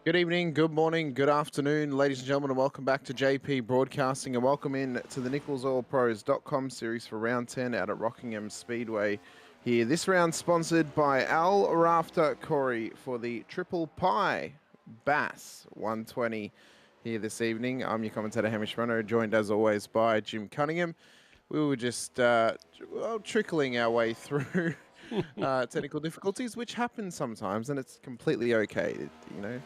Good evening, good morning, good afternoon, ladies and gentlemen, and welcome back to JP Broadcasting, and welcome in to the Nichols Oil Pros.com series for round 10 out at Rockingham Speedway here. This round sponsored by Rafter Corey for the Triple Pie Bass 120 here this evening. I'm your commentator, Hamish, Munro, joined as always by Jim Cunningham. We were just trickling our way through technical difficulties, which happen sometimes, and it's completely okay.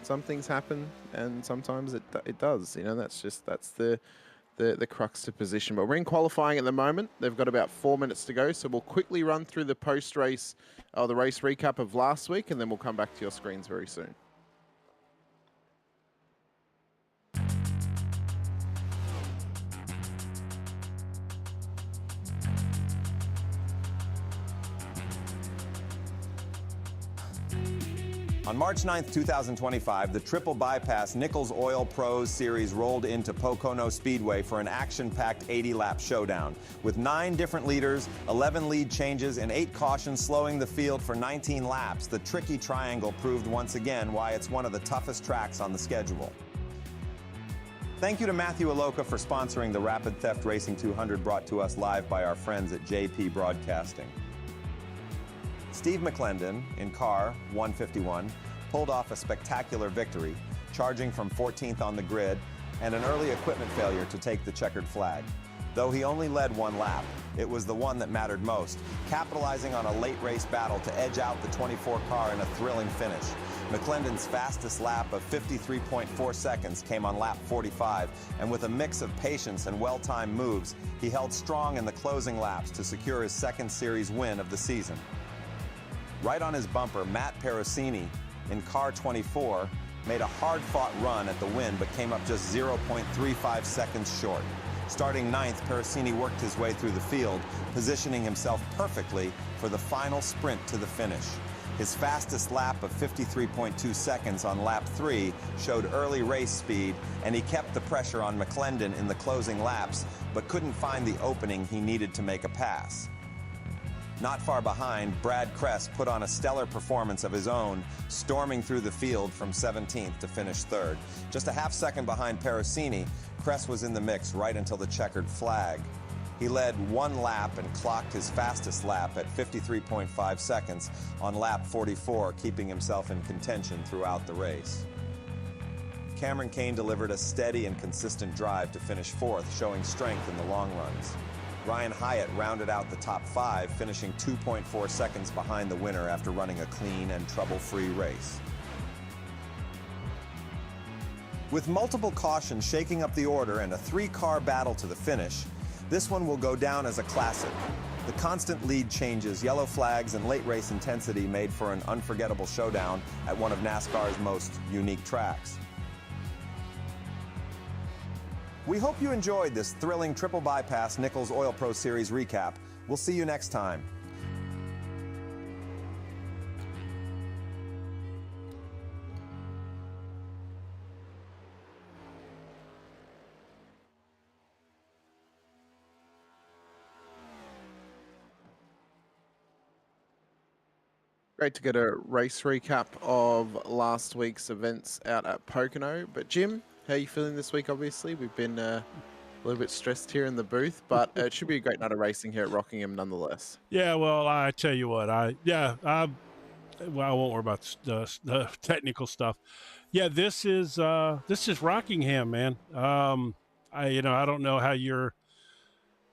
Some things happen, and sometimes it does. That's the crux to position. But we're in qualifying at the moment. They've got about 4 minutes to go, so we'll quickly run through the post-race, the race recap of last week, and then we'll come back to your screens very soon. On March 9th, 2025, the Triple Bypass Nichols Oil Pros Series rolled into Pocono Speedway for an action-packed 80-lap showdown. With 9 different leaders, 11 lead changes, and 8 cautions slowing the field for 19 laps, the tricky triangle proved once again why it's one of the toughest tracks on the schedule. Thank you to Matthew Aloka for sponsoring the Rapid Theft Racing 200 brought to us live by our friends at JP Broadcasting. Steve McClendon, in car 151, pulled off a spectacular victory, charging from 14th on the grid and an early equipment failure to take the checkered flag. Though he only led 1 lap, it was the one that mattered most, capitalizing on a late race battle to edge out the 24 car in a thrilling finish. McClendon's fastest lap of 53.4 seconds came on lap 45, and with a mix of patience and well-timed moves, he held strong in the closing laps to secure his second series win of the season. Right on his bumper, Matt Perosini, in car 24, made a hard-fought run at the win but came up just 0.35 seconds short. Starting 9th, Perosini worked his way through the field, positioning himself perfectly for the final sprint to the finish. His fastest lap of 53.2 seconds on lap 3 showed early race speed, and he kept the pressure on McClendon in the closing laps, but couldn't find the opening he needed to make a pass. Not far behind, Brad Kress put on a stellar performance of his own, storming through the field from 17th to finish 3rd. Just a half second behind Perosini, Kress was in the mix right until the checkered flag. He led 1 lap and clocked his fastest lap at 53.5 seconds on lap 44, keeping himself in contention throughout the race. Cameron Kane delivered a steady and consistent drive to finish 4th, showing strength in the long runs. Ryan Hyatt rounded out the top 5, finishing 2.4 seconds behind the winner after running a clean and trouble-free race. With multiple cautions shaking up the order and a 3-car battle to the finish, this one will go down as a classic. The constant lead changes, yellow flags, and late race intensity made for an unforgettable showdown at one of NASCAR's most unique tracks. We hope you enjoyed this thrilling Triple Bypass Nichols Oil Pro Series recap. We'll see you next time. Great to get a race recap of last week's events out at Pocono. But Jim, how are you feeling this week? Obviously, we've been a little bit stressed here in the booth, but it should be a great night of racing here at Rockingham nonetheless. Yeah, well, I tell you what, I won't worry about the technical stuff. Yeah, this is Rockingham, man. I don't know how your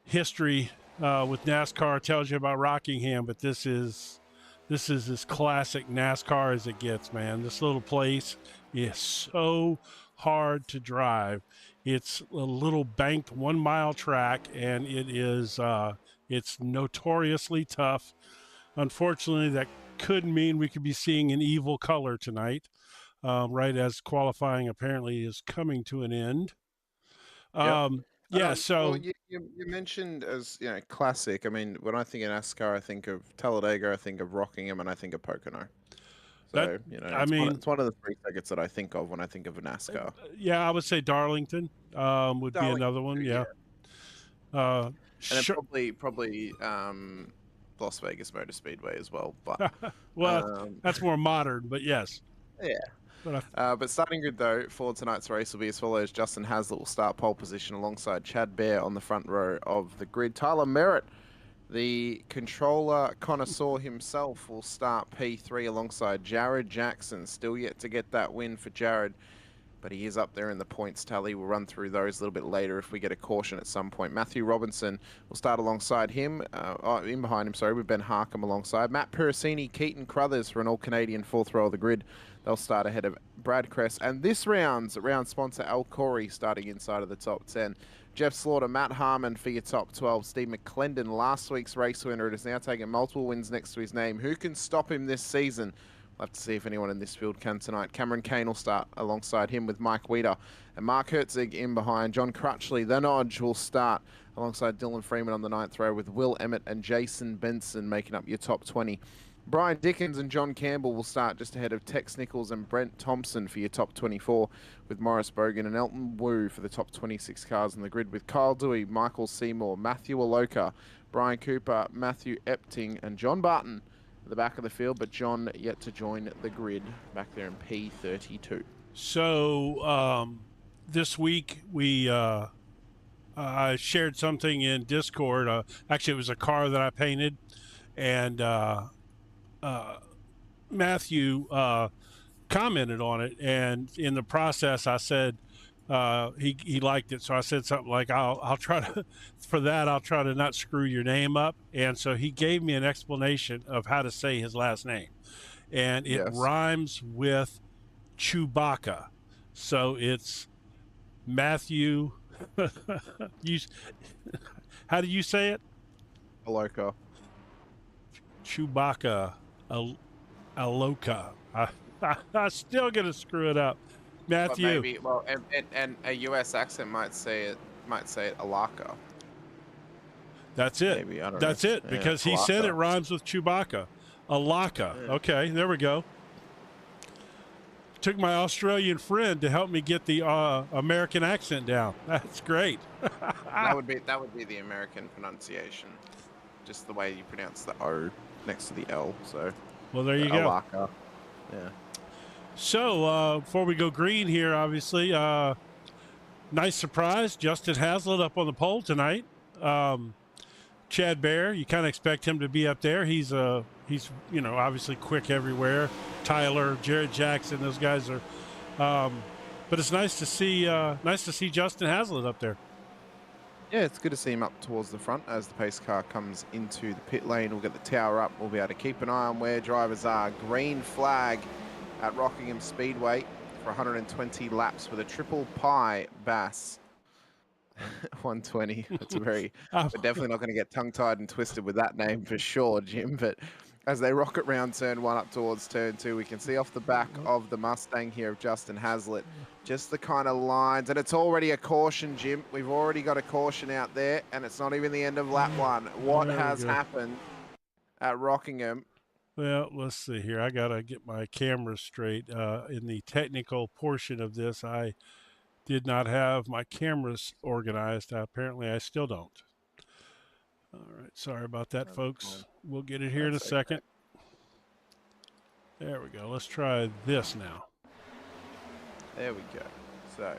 history with NASCAR tells you about Rockingham, but this is as classic NASCAR as it gets, man. This little place is so hard to drive. It's a little banked 1 mile track, and it's notoriously tough. Unfortunately, that could mean we could be seeing an evil color tonight, right as qualifying apparently is coming to an end. Well, you mentioned as classic. I mean, when I think of NASCAR, I think of Talladega, I think of Rockingham, and I think of Pocono. So it's one of the 3 circuits that I think of when I think of a NASCAR. Yeah, I would say Darlington would be another one. Yeah. And then probably Las Vegas Motor Speedway as well. But well, that's more modern, but yes. Yeah. But starting good, though, for tonight's race will be as follows. Justin Haslett will start pole position alongside Chad Bear on the front row of the grid. Tyler Merritt, the controller connoisseur himself, will start P3 alongside Jared Jackson. Still yet to get that win for Jared, but he is up there in the points tally. We'll run through those a little bit later if we get a caution at some point. Matthew Robinson will start alongside him, in behind him, sorry, with Ben Harkham alongside. Matt Piracini, Keaton Crothers for an all-Canadian fourth row of the grid. They'll start ahead of Brad Kress. And this round sponsor, Al Corey, starting inside of the top 10. Jeff Slaughter, Matt Harmon for your top 12. Steve McClendon, last week's race winner. It is now taking multiple wins next to his name. Who can stop him this season? We'll have to see if anyone in this field can tonight. Cameron Kane will start alongside him with Mike Weeder. And Mark Herzig in behind. John Crutchley, the Nodge, will start alongside Dylan Freeman on the 9th row with Will Emmett and Jason Benson making up your top 20. Brian Dickens and John Campbell will start just ahead of Tex Nichols and Brent Thompson for your top 24, with Morris Bogan and Elton Wu for the top 26 cars on the grid, with Kyle Dewey, Michael Seymour, Matthew Aloka, Brian Cooper, Matthew Epting, and John Barton at the back of the field, but John yet to join the grid back there in P32. So this week I shared something in Discord. Actually, it was a car that I painted, and Matthew commented on it, and in the process I said he liked it, so I said something like, I'll try to for that I'll try to not screw your name up. And so he gave me an explanation of how to say his last name, and it rhymes with Chewbacca, so it's Matthew how do you say it? Aloka. Chewbacca Aloka. I'm still gonna screw it up, Matthew. But maybe, well, and a U.S. accent might say it Alaka. That's it. Maybe, I don't That's know. it, because he said it rhymes with Chewbacca. Alaka. Yeah. Okay, there we go. Took my Australian friend to help me get the American accent down. That's great. that would be the American pronunciation, just the way you pronounce the O next to the L. So, well, there you go. Alaka. Yeah. So before we go green here, obviously, nice surprise. Justin Haslett up on the pole tonight. Chad Bear, you kind of expect him to be up there. He's obviously quick everywhere. Tyler, Jared Jackson, those guys are. But it's nice to see Justin Haslett up there. Yeah, it's good to see him up towards the front as the pace car comes into the pit lane. We'll get the tower up. We'll be able to keep an eye on where drivers are. Green flag at Rockingham Speedway for 120 laps with a triple pie Bass 120. That's a very, we're definitely not going to get tongue-tied and twisted with that name for sure, Jim. But as they rocket round turn 1 up towards turn 2, we can see off the back of the Mustang here of Justin Haslett just the kind of lines, and it's already a caution, Jim. We've already got a caution out there, and it's not even the end of lap 1. What has happened at Rockingham? Well, let's see here. I got to get my camera straight. In the technical portion of this, I did not have my cameras organized. Apparently, I still don't. All right. Sorry about that, folks. We'll get it here in a second. There we go. Let's try this now. There we go. So,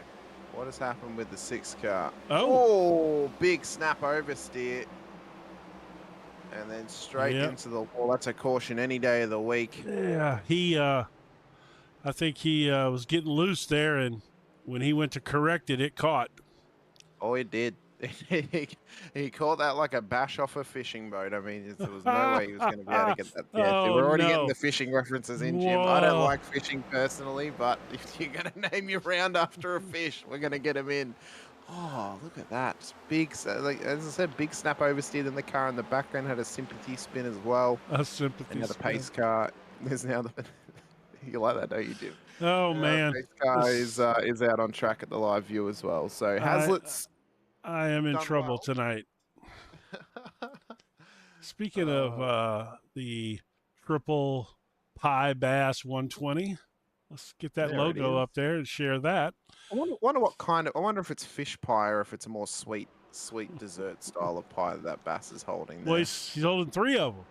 what has happened with the 6 car? Oh, big snap oversteer. And then straight into the wall. That's a caution any day of the week. Yeah, I think he was getting loose there, and when he went to correct it, it caught. Oh, it did. He caught that like a bash off a fishing boat. I mean, there was no way he was going to be able to get that. Yeah, we're already getting the fishing references in, Jim. I don't like fishing personally, but if you're going to name your round after a fish, we're going to get him in. Oh, look at that. It's big, like, as I said, big snap oversteer. Then the car in the background had a sympathy spin as well. A sympathy spin. The pace car. There's now the... You like that, don't you, Jim? Oh, man. The pace car is out on track at the live view as well. So Haslett's... I am in trouble tonight. Speaking of the triple pie Bass 120, let's get that logo up there and share that. I wonder what kind of. I wonder if it's fish pie or if it's a more sweet dessert style of pie that Bass is holding there. Well, he's holding 3 of them.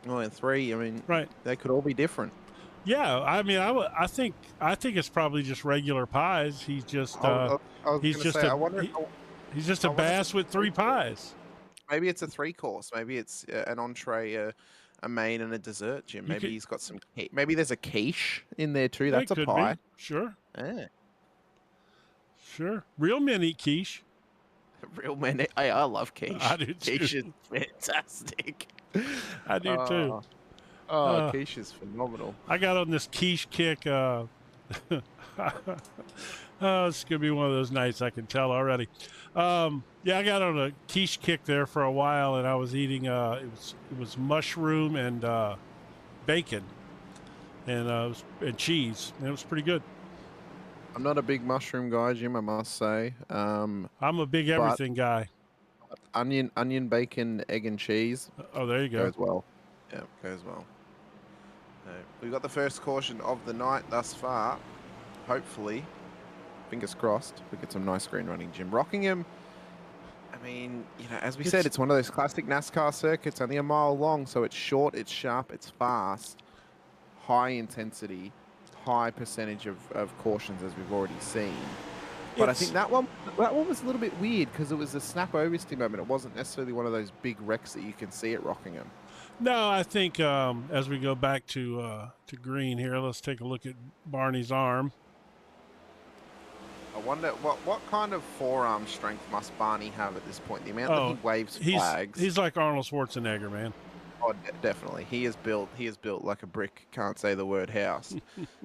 Well, and 3. I mean, right? They could all be different. Yeah, I mean, I think it's probably just regular pies. He's just I was he's going to just say, a he's just a I wonder if bass it's with a three three-course. pies. Maybe it's a three-course. Maybe it's an entree, a main, and a dessert, Jim. You Maybe could he's got some. Maybe there's a quiche in there too. That That's a could be pie. sure, Yeah. sure. Real men eat quiche. Real men. I love I quiche. do too. Quiche is fantastic. I do too. Oh, oh, Uh, quiche is phenomenal. I got on this quiche kick. Oh, it's gonna be one of those nights. I can tell already. Yeah, I got on a quiche kick there for a while, and I was eating. It was mushroom and bacon, and and cheese, and it was pretty good. I'm not a big mushroom guy, Jim, I must say. I'm a big But everything guy. onion, bacon, egg, and cheese Oh, there you go. goes well. Yeah, goes well. We've got the first caution of the night thus far. Hopefully, fingers crossed, we get some nice green running, Jim. Rockingham, I mean, as we said, it's one of those classic NASCAR circuits, only a mile long, so it's short, it's sharp, it's fast, high intensity, high percentage of cautions, as we've already seen. But I think that one was a little bit weird because it was a snap oversteer moment. It wasn't necessarily one of those big wrecks that you can see at Rockingham. No, I think as we go back to green here, let's take a look at Barney's arm. I wonder what kind of forearm strength must Barney have at this point? The amount that he waves flags. He's like Arnold Schwarzenegger, man. Oh, definitely. He is built like a brick. Can't say the word house.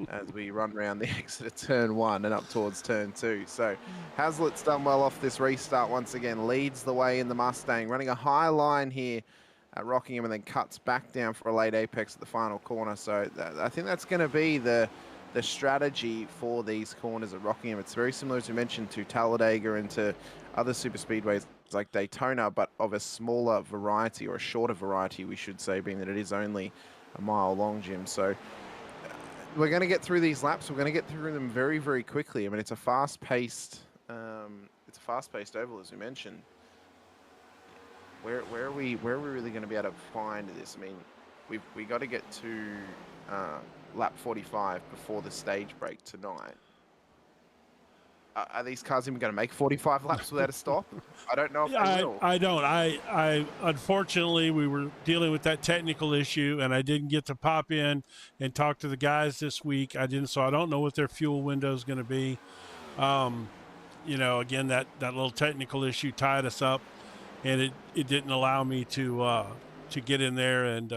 As we run around the exit of turn 1 and up towards turn 2. So Hazlitt's done well off this restart once again. Leads the way in the Mustang, running a high line here at Rockingham, and then cuts back down for a late apex at the final corner. So I think that's going to be the strategy for these corners at Rockingham. It's very similar, as you mentioned, to Talladega and to other super speedways like Daytona, but of a smaller variety, or a shorter variety, we should say, being that it is only a mile long, Jim. So we're going to get through these laps. We're going to get through them very, very quickly. I mean, it's a fast-paced, oval, as we mentioned. Where are we really going to be able to find this? I mean, we got to get to lap 45 before the stage break tonight. Are these cars even going to make 45 laps without a stop? I don't know if they will. I don't. I unfortunately, we were dealing with that technical issue, and I didn't get to pop in and talk to the guys this week. So I don't know what their fuel window is going to be. Again, that little technical issue tied us up, and it didn't allow me to get in there and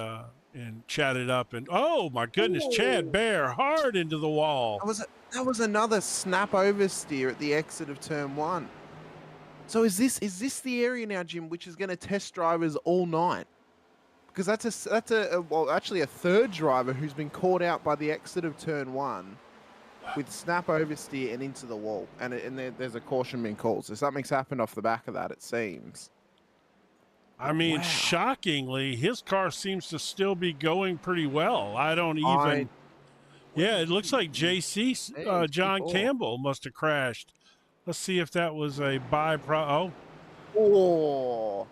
chat it up. And oh my goodness, ooh. Chad Bear hard into the wall. That was another snap oversteer at the exit of turn 1. So is this the area now, Jim, which is going to test drivers all night? Because that's actually a third driver who's been caught out by the exit of turn 1 with snap oversteer and into the wall, and there's a caution being called. So something's happened off the back of that, it seems. I mean, wow. Shockingly, his car seems to still be going pretty well. I don't even. Yeah, it looks like JC John Campbell must have crashed. Let's see if that was a Oh,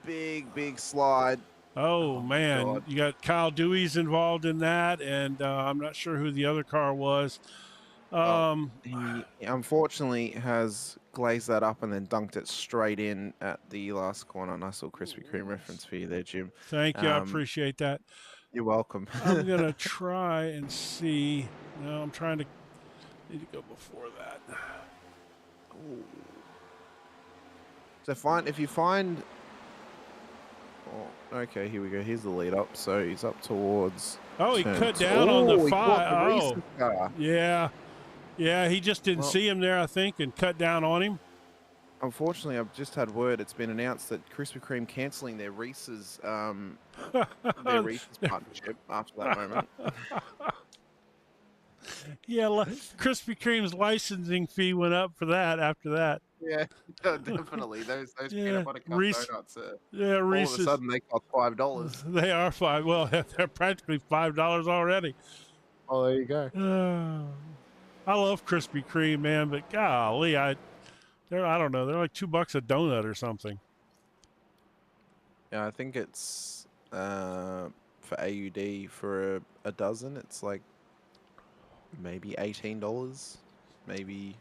big slide. Oh man, God. You got Kyle Dewey's involved in that, and I'm not sure who the other car was. He unfortunately has glazed that up and then dunked it straight in at the last corner. Nice little Krispy Kreme reference for you there, Jim. Thank you. I appreciate that. You're welcome. I'm going to try and see. No, I'm trying to need to go before that. Ooh. So if you find... Oh, okay, here we go. Here's the lead up. So he's up towards... Oh, he cut down on the 5. Oh, yeah. Yeah, he just didn't see him there, I think, and cut down on him. Unfortunately, I've just had word. It's been announced that Krispy Kreme cancelling their Reese's partnership after that moment. Yeah, Krispy Kreme's licensing fee went up for that after that. Yeah, definitely. Those peanut butter cup donuts. Reese's. All of a sudden, they cost $5. They are $5. Well, they're practically $5 already. Oh, there you go. I love Krispy Kreme, man, but golly, I don't know. They're like $2 a donut or something. Yeah, I think it's for AUD for a dozen. It's like maybe $18, maybe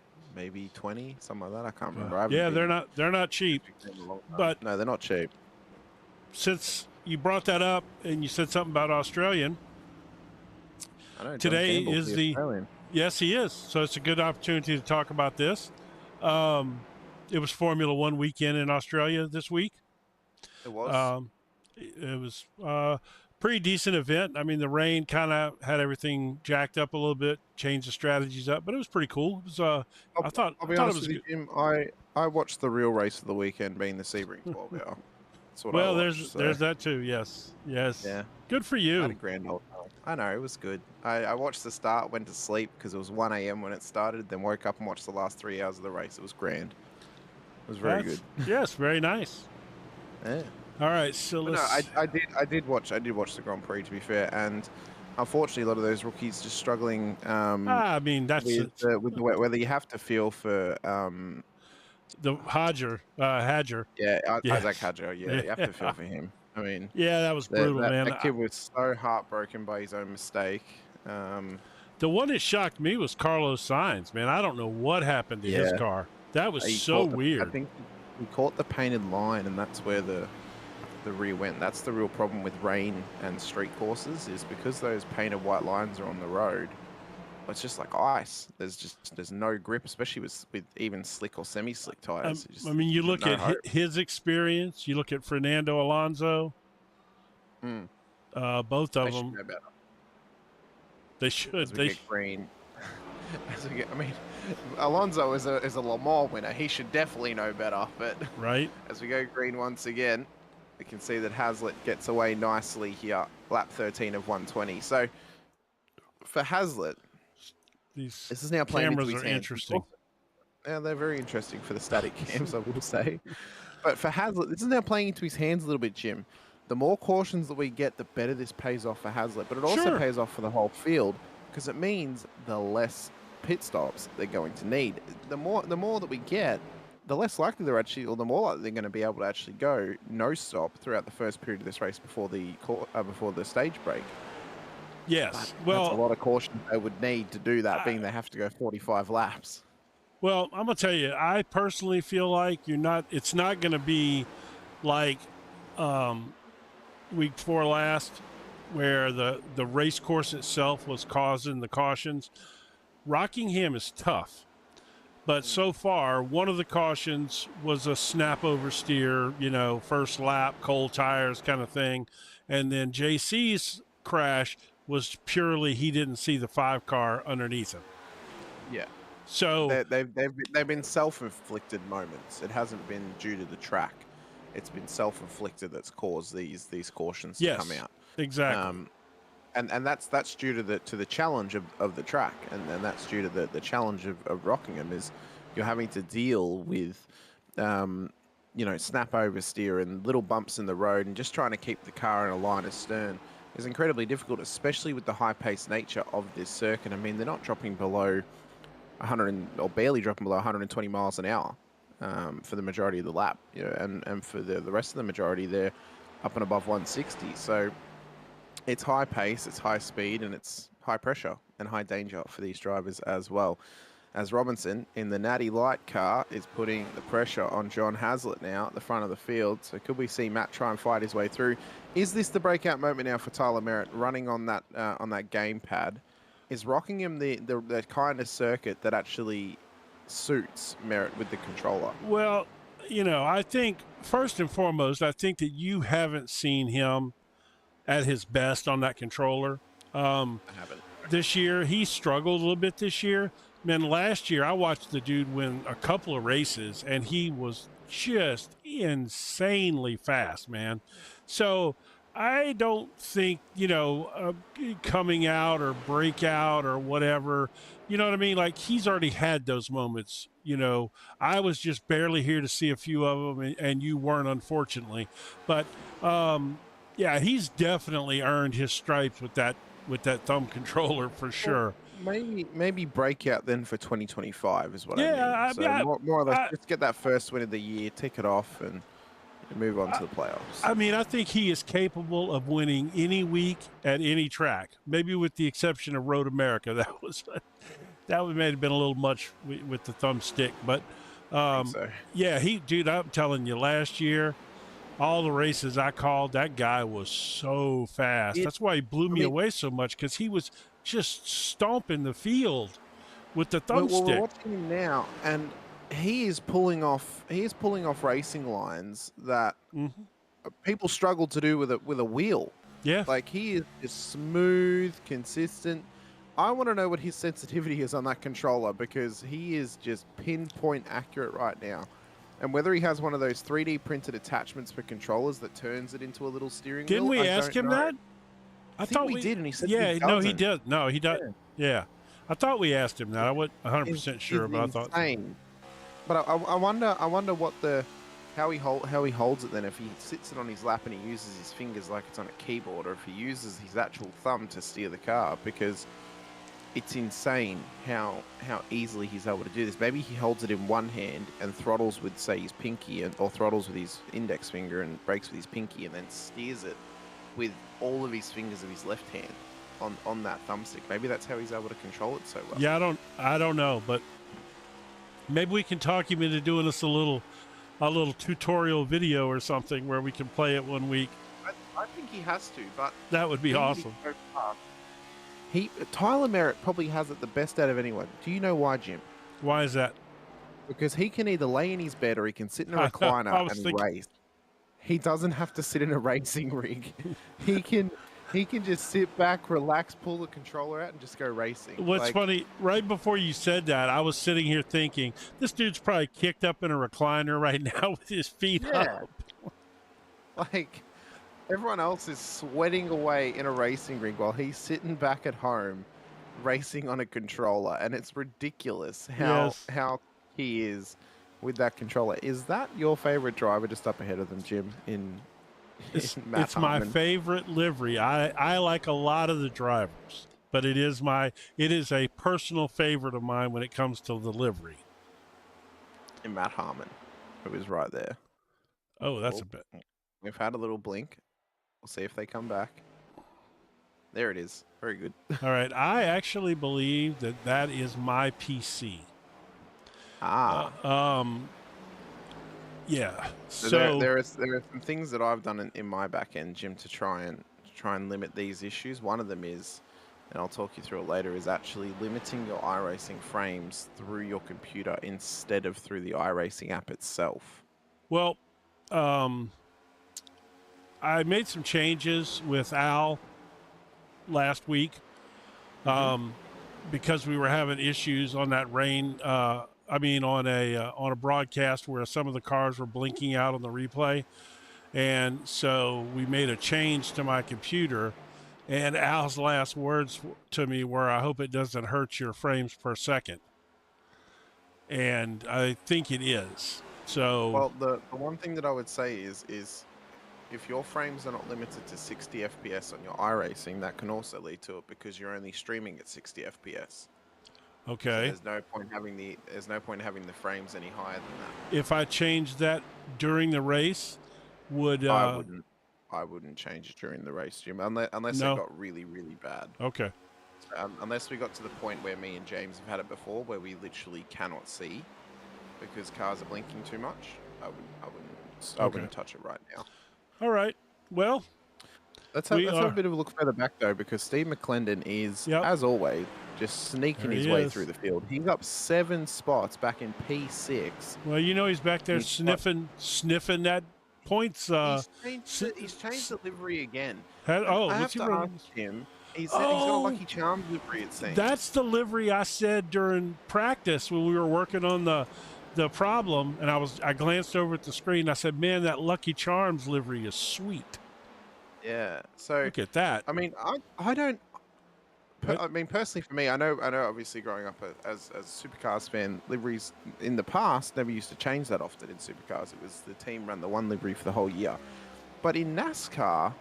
20, something like that. I can't remember. I haven't Yeah, been they're not cheap. in a long time. But no, they're not cheap. since you brought that up and you said something about Australian, I know John today Campbell's is the the Australian. yes, he is. So it's a good opportunity to talk about this. It was Formula One weekend in Australia this week. It was. It was pretty decent event. I mean, the rain kind of had everything jacked up a little bit, changed the strategies up, but it was pretty cool. It was, I thought I'll be it honest was with you, good. Jim. I watched the real race of the weekend, being the Sebring 12 hour. That's what Well, I watched, there's that too. Yes. yeah. Good for I had a you. grand old time. I know, it was good. I watched the start, went to sleep because it was 1 a.m. when it started, then woke up and watched the last 3 hours of the race. It was grand. It was very good. Yes, very nice. Yeah. All right, so But let's. no, I did watch the Grand Prix, to be fair, and unfortunately a lot of those rookies just struggling I mean, that's with the whether you have to feel for the Hadger. yeah, Yes. Isaac Hadjar. Yeah, you have to feel for him. I mean, Yeah, that was brutal, man. that kid was so heartbroken by his own mistake. The one that shocked me was Carlos Sainz, man. I don't know what happened to his Yeah. car. That was He so caught weird. I think he caught the painted line, and that's where the rear went. That's the real problem with rain and street courses, is because those painted white lines are on the road. It's just like ice. There's no grip, especially with even slick or semi-slick tires. I mean, you look no at hope. his experience. You look at Fernando Alonso. Mm. Both of They should them. know better. They should. As we get green. I mean, Alonso is a Le Mans winner. He should definitely know better. But right. as we go green once again, we can see that Hazlitt gets away nicely here, lap 13 of 120. So for Hazlitt, These this is now playing into cameras his are hands. interesting. Yeah, they're very interesting for the static cams, I will say. But for Hazlitt, this is now playing into his hands a little bit, Jim. The more cautions that we get, the better this pays off for Hazlitt. But it also Sure. pays off for the whole field, because it means the less pit stops they're going to need. The more that we get, the less likely they're actually, or the more likely they're going to be able to actually go no stop throughout the first period of this race before the stage break. Yes. But that's a Well, lot of caution they would need to do that, being they have to go 45 laps. well, I'm gonna tell you. I personally feel like it's not gonna be like week 4 last, where the race course itself was causing the cautions. Rockingham is tough, but so far one of the cautions was a snap oversteer, first lap, cold tires kind of thing, and then JC's crash was purely he didn't see the 5 car underneath him. Yeah. So They've been self-inflicted moments. It hasn't been due to the track. It's been self-inflicted that's caused these cautions to come out. Exactly. And that's due to the challenge of the track, and that's due to the challenge of Rockingham, is you're having to deal with snap oversteer and little bumps in the road, and just trying to keep the car in a line astern is incredibly difficult, especially with the high-paced nature of this circuit. I mean, they're not dropping below 100 or barely dropping below 120 miles an hour for the majority of the lap, and for the rest of the majority, they're up and above 160. So it's high pace, it's high speed, and it's high pressure and high danger for these drivers as well. As Robinson in the Natty Light car is putting the pressure on John Hazlitt now at the front of the field. So could we see Matt try and fight his way through? Is this the breakout moment now for Tyler Merritt running on that gamepad? Is Rockingham the kind of circuit that actually suits Merritt with the controller? Well, I think first and foremost, I think that you haven't seen him at his best on that controller. I haven't. This year, he struggled a little bit this year. Man, last year I watched the dude win a couple of races, and he was just insanely fast, man. So I don't think, coming out or breakout or whatever, you know what I mean? Like, he's already had those moments. I was just barely here to see a few of them, and you weren't, unfortunately. But, yeah, he's definitely earned his stripes with that thumb controller for sure. Maybe breakout then for 2025 is what I mean. Yeah, So more or less, just get that first win of the year, tick it off, and and move on to the playoffs. I mean, I think he is capable of winning any week at any track, maybe with the exception of Road America. That may have been a little much with the thumbstick, but So. yeah, dude, I'm telling you, last year, all the races I called, that guy was so fast. That's why he blew me away so much, because he was just stomping the field with the thumbstick. We're watching him now, and he is pulling off racing lines that people struggle to do with a wheel. Yeah, like he is just smooth, consistent. I want to know what his sensitivity is on that controller, because he is just pinpoint accurate right now. And whether he has one of those 3D printed attachments for controllers that turns it into a little steering wheel. Didn't we ask him that? I thought we did, and he said no, he did. No, he does. Yeah. I thought we asked him that. I wasn't 100% sure, but I thought. But I wonder what how he holds it then. If he sits it on his lap and he uses his fingers like it's on a keyboard, or if he uses his actual thumb to steer the car, because it's insane how easily he's able to do this. Maybe he holds it in one hand and throttles with, say, his pinky, or throttles with his index finger and brakes with his pinky, and then steers it with all of his fingers of his left hand on that thumbstick. Maybe that's how he's able to control it so well. Yeah, I don't know, but maybe we can talk him into doing us a little tutorial video or something where we can play it one week. I think he has to, but that would be awesome. Tyler Merritt probably has it the best out of anyone. Do you know why, Jim? Why is that? Because he can either lay in his bed or he can sit in a recliner and race. He doesn't have to sit in a racing rig. He can just sit back, relax, pull the controller out, and just go racing. What's funny, right before you said that, I was sitting here thinking, this dude's probably kicked up in a recliner right now with his feet up. Like, everyone else is sweating away in a racing rig while he's sitting back at home racing on a controller, and it's ridiculous how he is with that controller. Is that your favorite driver just up ahead of them, Jim, It's my favorite livery. I like a lot of the drivers, but it is a personal favorite of mine when it comes to the livery. And Matt Harmon, who is right there. Oh, that's a bit. We've had a little blink. We'll see if they come back. There it is. Very good. All right. I actually believe that is my PC. Yeah. So there are some things that I've done in my back end, Jim, to try and limit these issues. One of them is, and I'll talk you through it later, is actually limiting your iRacing frames through your computer instead of through the iRacing app itself. Well, I made some changes with Al last week because we were having issues on that rain. On a broadcast where some of the cars were blinking out on the replay. And so we made a change to my computer, and Al's last words to me were, I hope it doesn't hurt your frames per second. And I think it is. So, well, the one thing that I would say is if your frames are not limited to 60 FPS on your iRacing, that can also lead to it because you're only streaming at 60 FPS. Okay. So there's no point having the frames any higher than that. If I change that during the race, I wouldn't change it during the race, Jim, unless it got really, really bad. Okay. Unless we got to the point where me and James have had it before, where we literally cannot see because cars are blinking too much. I wouldn't touch it right now. All right. Well, let's have a bit of a look further back though, because Steve McClendon is, as always, just sneaking his way through the field. He's up 7 spots back in P6. Well, he's back there sniffing that points. He's changed the livery again. I have to ask him. He said he's got a Lucky Charms livery, it seems. That's the livery I said during practice when we were working on the problem, and I glanced over at the screen. I said, "Man, that Lucky Charms livery is sweet." Yeah. So look at that. I mean, I don't. I mean, personally, for me, I know. Obviously, growing up as a supercars fan, liveries in the past never used to change that often in supercars. It was the team ran the one livery for the whole year. But in NASCAR,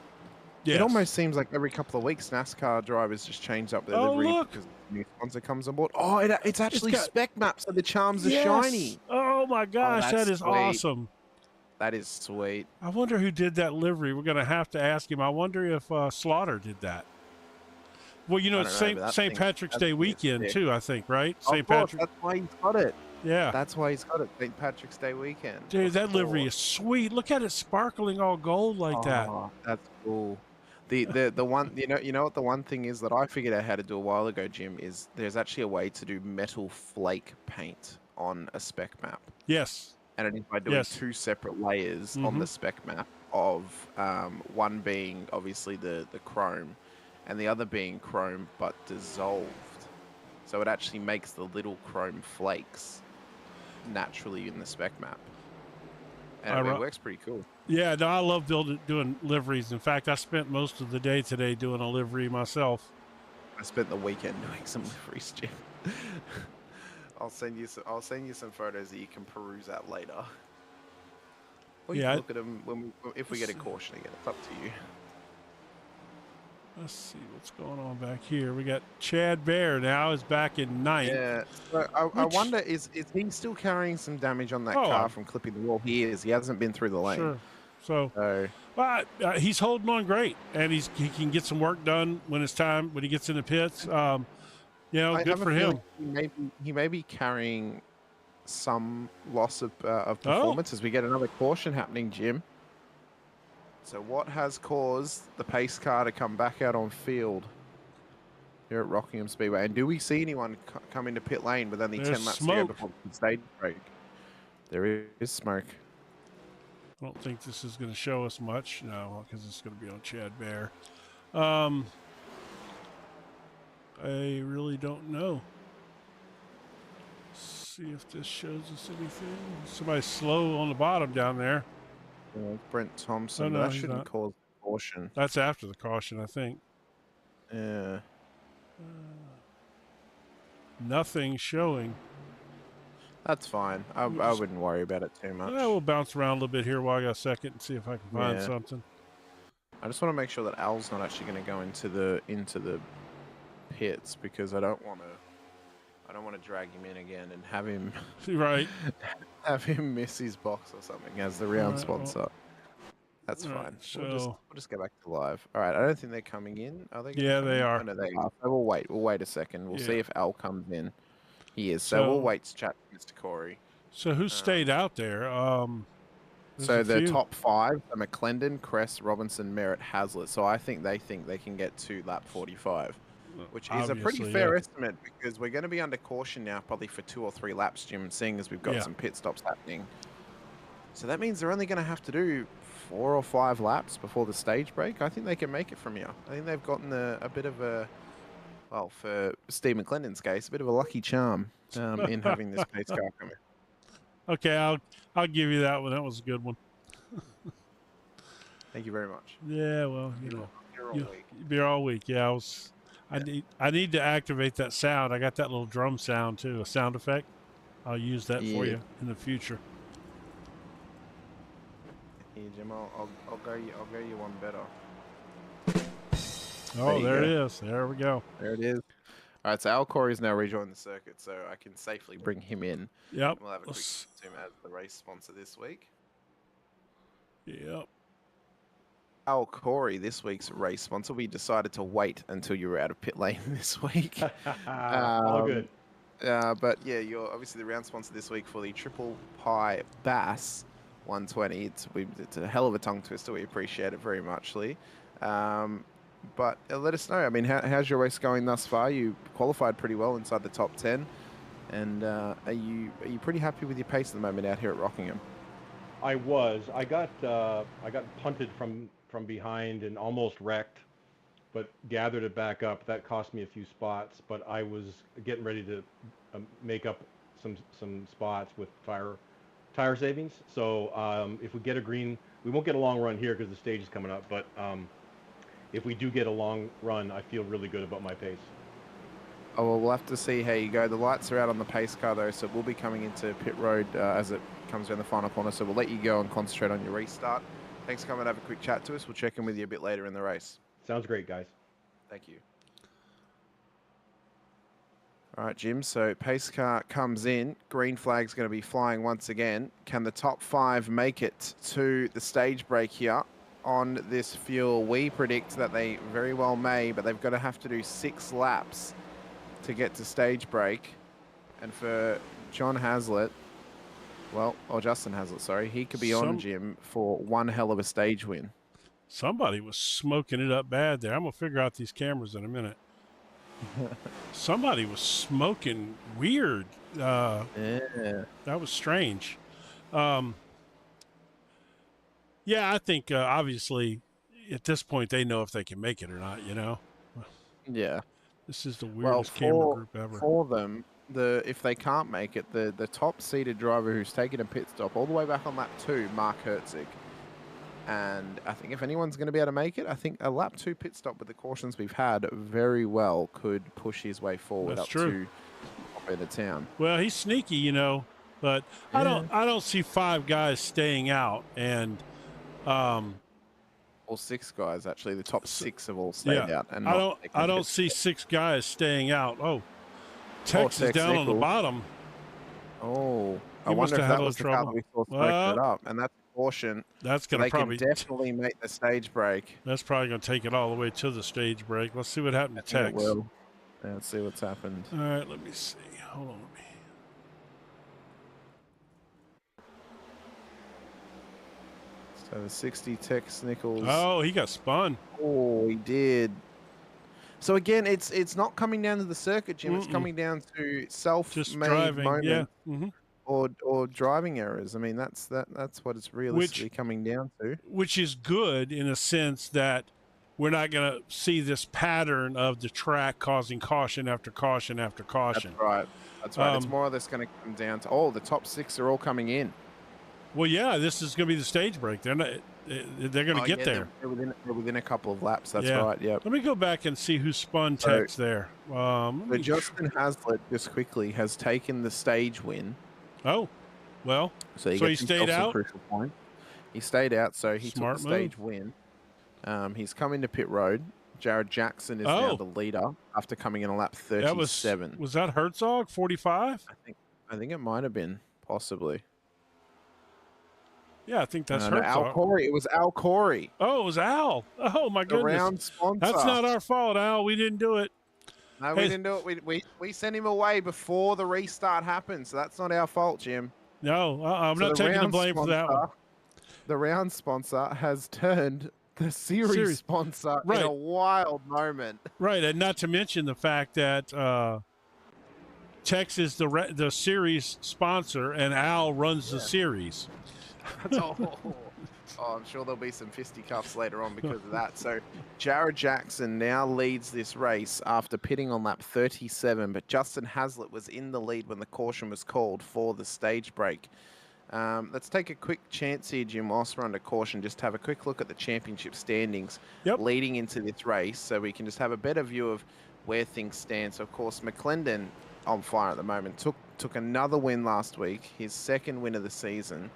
it almost seems like every couple of weeks, NASCAR drivers just change up their livery because a new sponsor comes on board. Oh, it's actually spec maps, so the charms are shiny. Oh my gosh, that is sweet. awesome. That is sweet. I wonder who did that livery. We're going to have to ask him. I wonder if Slaughter did that. Well, you know, I it's don't know, but St. Patrick's Day weekend, too, I think, right? Of St. course, Patrick. that's why he's got it. Yeah. That's why he's got it. St. Patrick's Day weekend. Dude, that livery is sweet. Look at it sparkling all gold like that. Oh, that's cool. The one, you know what the one thing is that I figured out how to do a while ago, Jim, is there's actually a way to do metal flake paint on a spec map. Yes. And it is by doing two separate layers on the spec map of one being obviously the chrome and the other being chrome but dissolved. So it actually makes the little chrome flakes naturally in the spec map. And it works pretty cool. Yeah, no, I love doing liveries. In fact, I spent most of the day today doing a livery myself. I spent the weekend doing some liveries, Jim. I'll send you some photos that you can peruse at later. Or you can look at them if we get a caution again. It's up to you. Let's see what's going on back here. We got Chad Bear now is back in ninth. Yeah, so I wonder, is he still carrying some damage on that car from clipping the wall? He is. He hasn't been through the lane. Sure. So he's holding on great, and he can get some work done when it's time, when he gets in the pits. Good for him. He may be carrying some loss of performance as we get another caution happening, Jim. So what has caused the pace car to come back out on field here at Rockingham Speedway? And do we see anyone come into pit lane with only 10 laps to go before the stage break? There is smoke. I don't think this is going to show us much, no, because it's going to be on Chad Bear. I really don't know. Let's see if this shows us anything. Somebody's slow on the bottom down there. Brent Thompson. No, that shouldn't cause caution. That's after the caution, I think. Yeah. Nothing showing. That's fine. I wouldn't worry about it too much. We'll bounce around a little bit here while I got a second and see if I can find something. I just want to make sure that Al's not actually going to go into the pits, because I don't want to drag him in again and have him have him miss his box or something as the round sponsor. That's fine. So we'll just go back to live. All right. I don't think they're coming in. Are they? Yeah, they are. Oh, no, they are. So we'll wait. We'll wait a second. We'll see if Al comes in. He is. So we'll wait to chat to Mr. Corey. So who stayed out there? So the top 5 are McClendon, Cress, Robinson, Merritt, Hazlitt. So I think they can get to lap 45. Which is a pretty fair estimate, because we're going to be under caution now probably for 2 or 3 laps, Jim, seeing as we've got some pit stops happening. So that means they're only going to have to do 4 or 5 laps before the stage break. I think they can make it from here. I think they've gotten a bit of a, well, for Steve McClendon's case, a bit of a lucky charm in having this pace car come in. Okay, I'll give you that one. That was a good one. Thank you very much. Yeah, well, you're all week. Yeah, I need to activate that sound. I got that little drum sound too, a sound effect. I'll use that for you in the future. Here, Jim, I'll go you one better. Oh, there it is. There we go. There it is. All right, so Al Corey's now rejoined the circuit, so I can safely bring him in. Yep. We'll have a quick zoom as the race sponsor this week. Yep. Al Corey, this week's race sponsor. We decided to wait until you were out of pit lane this week. All good. But yeah, you're obviously the round sponsor this week for the Triple Pi Bass 120. It's a hell of a tongue twister. We appreciate it very much, Lee. But let us know. I mean, how's your race going thus far? You qualified pretty well inside the top 10, and are you pretty happy with your pace at the moment out here at Rockingham? I was. I got punted from behind and almost wrecked, but gathered it back up. That cost me a few spots, but I was getting ready to make up some spots with tire savings. So if we get a green, we won't get a long run here because the stage is coming up, but if we do get a long run, I feel really good about my pace. Oh, well, we'll have to see how you go. The lights are out on the pace car, though, so we'll be coming into pit road as it comes around the final corner. So we'll let you go and concentrate on your restart. Thanks for coming and have a quick chat to us. We'll check in with you a bit later in the race. Sounds great, guys. Thank you. All right, Jim. So pace car comes in. Green flag's going to be flying once again. Can the top 5 make it to the stage break here on this fuel? We predict that they very well may, but they've got to have to do 6 laps to get to stage break. And for John Hazlitt, well, or Justin Hazlitt, sorry, he could be on, Jim, for one hell of a stage win. Somebody was smoking it up bad there. I'm going to figure out these cameras in a minute. Somebody was smoking weird. Yeah. That was strange. Yeah, I think obviously at this point they know if they can make it or not, you know? Yeah. This is the weirdest camera group ever. For them, if they can't make it, the top-seeded driver who's taken a pit stop all the way back on lap 2, Mark Herzig. And I think if anyone's going to be able to make it, I think a lap 2 pit stop with the cautions we've had very well could push his way forward up to top end of town. Well, he's sneaky, you know, but yeah. I don't see 5 guys staying out, and all 6 guys actually. The top 6 have all stayed out, and I don't see 6 guys staying out. Oh, Tex is down on the bottom. Oh, I wonder if that was the car that we saw smoking it up, and that's caution. That's going to probably definitely make the stage break. That's probably going to take it all the way to the stage break. Let's see what happened to Tex. Will. Yeah, let's see what's happened. All right, let me see. Hold on. So the 60 Tex Nichols. Oh, he got spun. Oh, he did. So again, it's not coming down to the circuit, Jim. It's coming down to self-made moments. Yeah. Or driving errors. I mean, that's what it's realistically coming down to. Which is good in a sense that we're not going to see this pattern of the track causing caution after caution after caution. That's right. That's right. It's more or less going to come down to, the top 6 are all coming in. Well, yeah, this is going to be the stage break. They're going to get there. They're within a couple of laps. That's right. Yeah. Let me go back and see who spun Tex there. But Justin Hazlitt, just quickly, has taken the stage win. Oh, well, so he stayed out? Crucial point. He stayed out, so he took the stage win. He's come into pit road. Jared Jackson is now the leader after coming in on lap 37. Was that Herzog, 45? I think it might have been, possibly. Yeah, I think that's Herzog. Al Corey. It was Al Corey. Oh, it was Al. Oh, my goodness. The round sponsor. That's not our fault, Al. We didn't do it. No, we didn't do it. We sent him away before the restart happened, so that's not our fault, Jim. No, I'm not taking the blame for that one. The round sponsor has turned the series sponsor in a wild moment. Right, and not to mention the fact that Tex is the series sponsor, and Al runs the series. I'm sure there'll be some fisticuffs later on because of that. So Jared Jackson now leads this race after pitting on lap 37, but Justin Hazlitt was in the lead when the caution was called for the stage break. Let's take a quick chance here, Jim, whilst we're under caution, just have a quick look at the championship standings leading into this race so we can just have a better view of where things stand. So, of course, McClendon on fire at the moment. Took another win last week, his 2nd win of the season.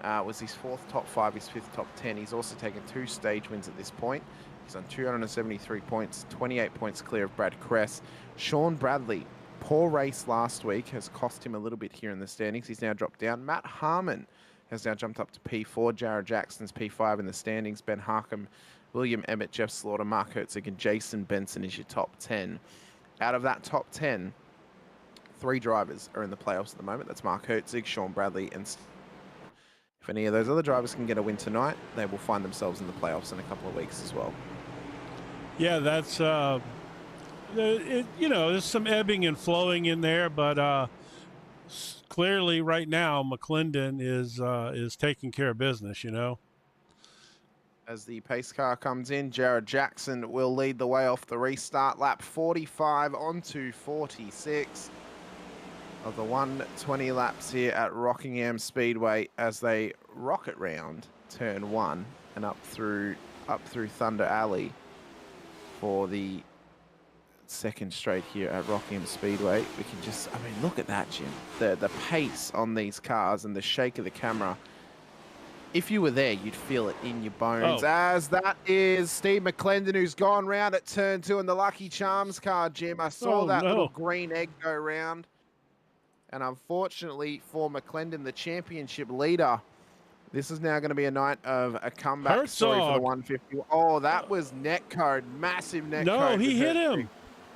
Was his 4th top 5, his 5th top 10. He's also taken 2 stage wins at this point. He's on 273 points, 28 points clear of Brad Kress. Sean Bradley, poor race last week, has cost him a little bit here in the standings. He's now dropped down. Matt Harmon has now jumped up to P4. Jared Jackson's P5 in the standings. Ben Harkham, William Emmett, Jeff Slaughter, Mark Herzig, and Jason Benson is your top 10. Out of that top 10, 3 drivers are in the playoffs at the moment. That's Mark Herzig, Sean Bradley, and if any of those other drivers can get a win tonight, they will find themselves in the playoffs in a couple of weeks as well. Yeah, that's, there's some ebbing and flowing in there, but clearly right now McClendon is taking care of business, you know. As the pace car comes in, Jared Jackson will lead the way off the restart lap 45 onto 46. Of the 120 laps here at Rockingham Speedway as they rocket round turn 1 and up through Thunder Alley for the 2nd straight here at Rockingham Speedway. We can just, look at that, Jim. The pace on these cars and the shake of the camera. if you were there, you'd feel it in your bones. Oh. As that is Steve McClendon, who's gone round at turn 2 in the Lucky Charms car, Jim. I saw that little green egg go round. And unfortunately for McClendon, the championship leader, this is now going to be a night of a comeback story for the 150. Oh, that was net code. Massive net code. No, he hit him.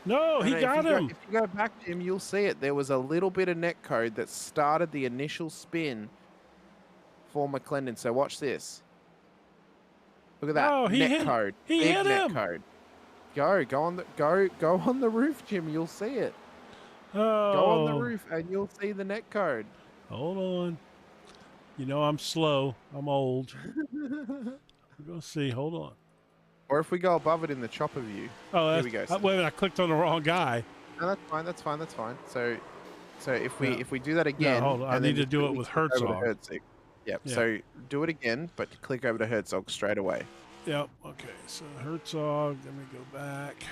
No, he got him. If you go back, Jim, you'll see it. There was a little bit of net code that started the initial spin for McClendon. So watch this. Look at that. Oh, net code. He hit him. Code. Go on the roof, Jim. You'll see it. Oh. Go on the roof and you'll see the net code. Hold on. You know I'm slow. I'm old. We're gonna see. Hold on. Or if we go above it in the chopper view. Oh, here we go. Wait a minute, I clicked on the wrong guy. No, that's fine. That's fine. That's fine. So if we do that again, hold on. I need to do it with Herzog. Yep. Yeah. So do it again, but click over to Herzog straight away. Yep. Okay. So Herzog. Let me go back.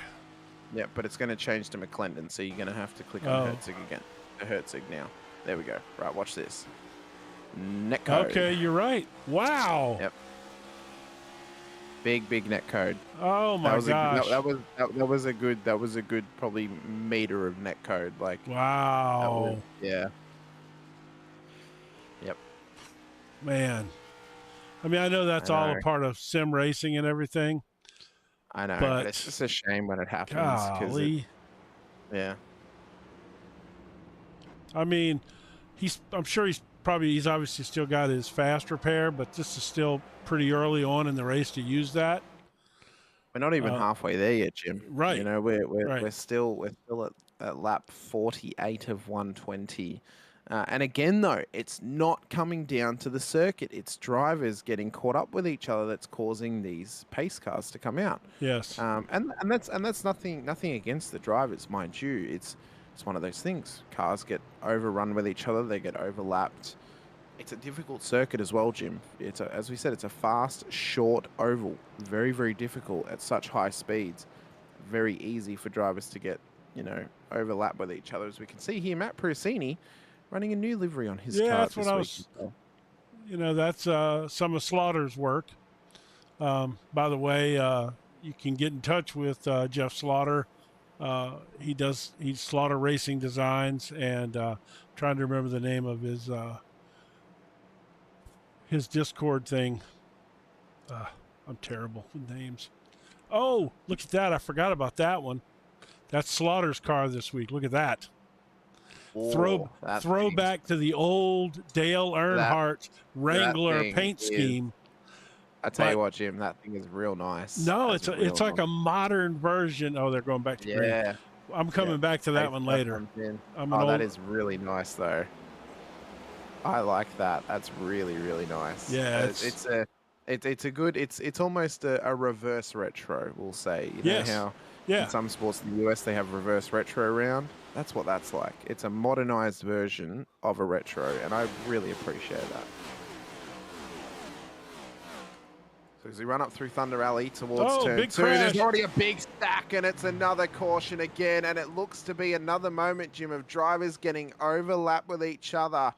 Yep. But it's going to change to McClendon, so you're going to have to click on Herzog again. To Herzog now. There we go. Right. Watch this. Net code. Okay, you're right. Wow. Yep. Big net code. Oh my gosh. That was a good probably meter of net code. Like wow. Yeah. Yep. Man. I mean, I know that's all a part of sim racing and everything. I know, but it's just a shame when it happens. Golly. Yeah. I mean, I'm sure he's obviously still got his fast repair, but this is still pretty early on in the race to use that. We're not even halfway there yet, Jim. Right. You know, we're still at lap 48 of 120. And again, though, it's not coming down to the circuit. It's drivers getting caught up with each other that's causing these pace cars to come out. Yes. And that's nothing against the drivers, mind you. It's one of those things. Cars get overrun with each other. They get overlapped. It's a difficult circuit as well, Jim. As we said, it's a fast, short oval. Very, very difficult at such high speeds. Very easy for drivers to get, overlap with each other. As we can see here, Matt Perusini running a new livery on his car that's this what week. That's some of Slaughter's work. By the way, you can get in touch with Jeff Slaughter. He's Slaughter Racing Designs, and trying to remember the name of his Discord thing. I'm terrible with names. Oh, look at that. I forgot about that one. That's Slaughter's car this week. Look at that. Throwback to the old Dale Earnhardt Wrangler paint scheme. I tell you what, Jim, that thing is real nice. No, it's like a modern version. Oh, they're going back to green. I'm coming back to that one later. That is really nice, though. I like that. That's really, really nice. Yeah, it's almost a reverse retro, we'll say. You know how in some sports in the US they have reverse retro around? That's what that's like. It's a modernized version of a retro, and I really appreciate that. So as we run up through Thunder Alley towards turn 2, there's already a big stack, and it's another caution again, and it looks to be another moment, Jim, of drivers getting overlapped with each other.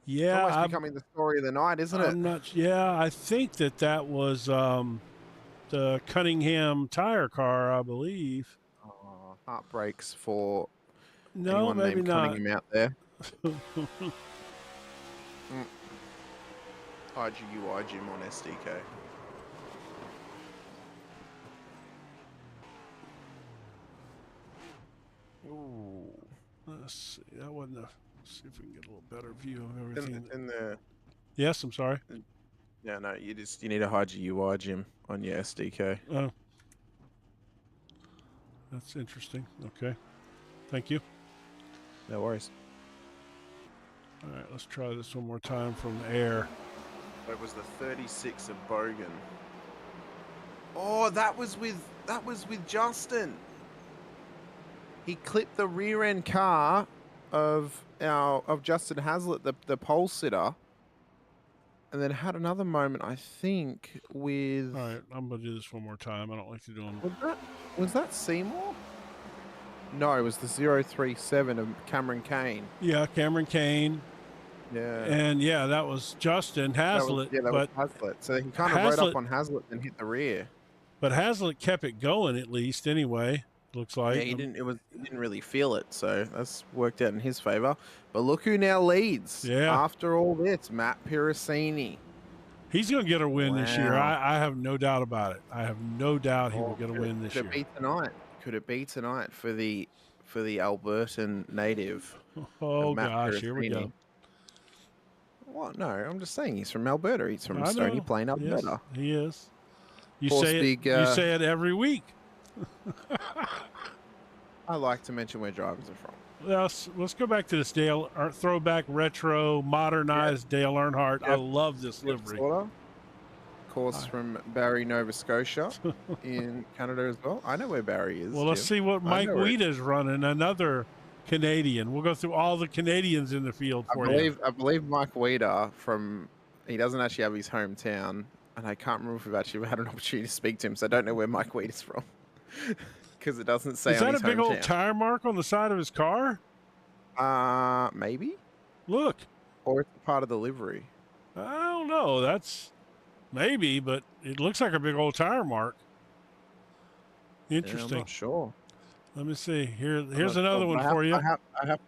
Yeah, it's almost becoming the story of the night, isn't it? I think that was the Cunningham tire car, I believe. Oh, heartbreaks for no, anyone maybe named not. Cunningham out there. IGUI Jim on SDK. Ooh. Let's see. That wasn't a. See if we can get a little better view of everything. Yes, I'm sorry. Yeah, no, you need a high GUI, Jim, on your SDK. Oh, that's interesting. Okay, thank you. No worries. All right, let's try this one more time from the air. It was the 36 of Bogan. Oh, that was with Justin. He clipped the rear end car of Justin Hazlitt, the pole sitter, and then had another moment, I think, with. All right, I'm gonna do this one more time. I don't like to do them. Was that Seymour? No, it was the 037 of Cameron Kane. Yeah, Cameron Kane. Yeah. And yeah, that was Justin Hazlitt. That was Hazlitt. So he kind of rode up on Hazlitt and hit the rear. But Hazlitt kept it going at least anyway. Looks like. Yeah, he didn't really feel it, so that's worked out in his favor. But look who now leads. Yeah. After all this, Matt Piracini. He's going to get a win this year. I have no doubt about it. I have no doubt he will get a win this year. Could it be tonight? Could it be tonight for the Albertan native? Oh Matt gosh, Piracini? here we go. What? No, I'm just saying he's from Alberta. He's from Stony Plain, Alberta. Yes, he is. You Course, say it. You say it every week. I like to mention where drivers are from. Let's go back to this Dale throwback, retro, modernized Dale Earnhardt. I love this livery. Course from Barrie, Nova Scotia, in Canada as well. I know where Barrie is. Well, let's see what Mike Weeda's running. Another Canadian. We'll go through all the Canadians in the field for you. I believe Mike Weeda he doesn't actually have his hometown, and I can't remember if we've actually had an opportunity to speak to him, so I don't know where Mike Weeda's from. Because it doesn't say. Is that a big old tire mark on the side of his car? Maybe. Look. Or it's part of the livery. I don't know. That's maybe, but it looks like a big old tire mark. Interesting. I'm not sure. Let me see. Here's another one for you. I have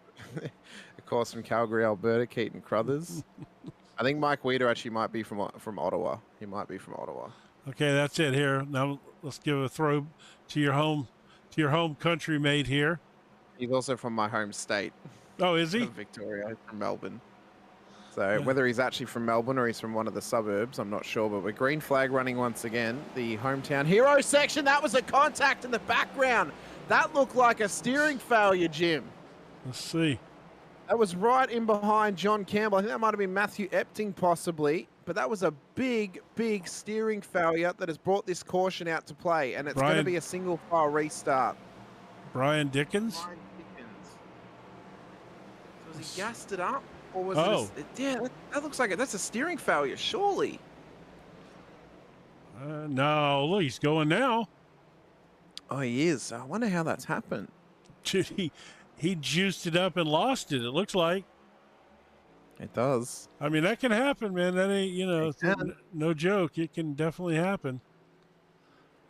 of course, from Calgary, Alberta, Keaton Crothers. I think Mike Weeder actually might be from Ottawa. He might be from Ottawa. Okay, that's it here. Now let's give a throw to your home country mate here. He's also from my home state. Oh, is he? Victoria, from Melbourne. So whether he's actually from Melbourne or he's from one of the suburbs, I'm not sure. But we're green flag running once again. The hometown hero section. That was a contact in the background. That looked like a steering failure, Jim. Let's see. That was right in behind John Campbell. I think that might have been Matthew Epting possibly. But that was a big, big steering failure that has brought this caution out to play. And it's going to be a single file restart. Brian Dickens? So was he gassed it up? Or was it that looks like that's a steering failure, surely. No, look, he's going now. Oh, he is. I wonder how that's happened. Dude, he juiced it up and lost it, it looks like. It does. I mean, that can happen, man. That ain't, no joke. It can definitely happen.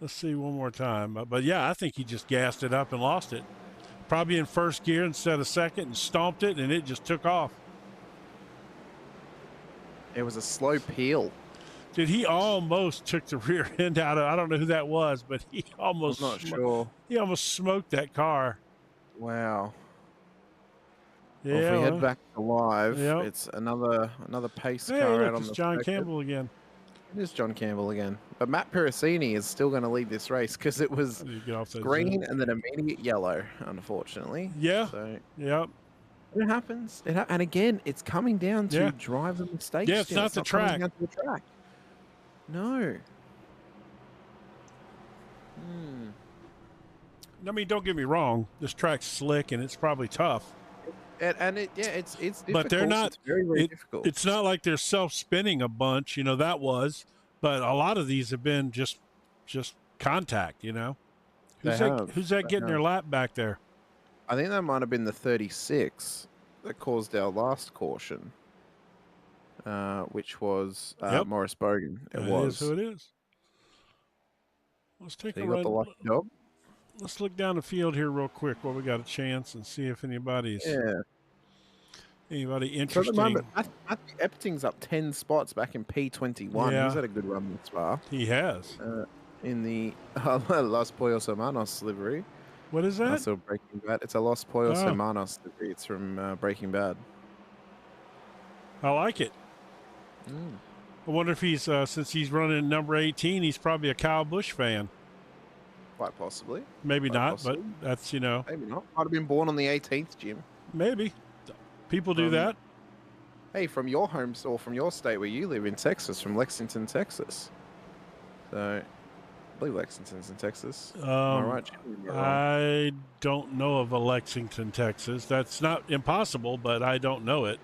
Let's see one more time. But yeah, I think he just gassed it up and lost it. Probably in first gear instead of second and stomped it, and it just took off. It was a slow peel. Dude, he almost took the rear end out of. I don't know who that was, but he almost. I'm not sure. He almost smoked that car. Wow. Yeah. Well, if we head back to live, it's another pace car out on the John Campbell again. It is John Campbell again. But Matt Piracini is still going to lead this race because it was green and then immediate yellow, unfortunately. Yeah. So, yep. It happens. And again, it's coming down to driver mistakes. Yeah, it's not the track. Down to the track. No. I mean, don't get me wrong. This track's slick and it's probably tough. It's difficult. But they're not. It's very, very difficult. It's not like they're self-spinning a bunch. That was. But a lot of these have been just contact. Who's that getting their lap back there? I think that might have been the 36 that caused our last caution, which was Morris Bogan. It was. Is who it is. Let's take a run. Got the lucky dog. Let's look down the field here real quick while we got a chance and see if anybody's anybody interesting. So at the moment, Matthew Epting's up 10 spots back in P21. Yeah. He's had a good run this far. He has. In the Los Pollos Hermanos livery. What is that? Also Breaking Bad. It's a Los Pollos Hermanos livery. It's from Breaking Bad. I like it. I wonder if he's, since he's running number 18, he's probably a Kyle Busch fan. Quite possibly. Maybe not, but that's, Maybe not. Might have been born on the 18th, Jim. Maybe. People do that. Hey, from your home or from your state where you live in Texas, from Lexington, Texas. So, I believe Lexington's in Texas. Am I right, Jim? I don't know of a Lexington, Texas. That's not impossible, but I don't know it.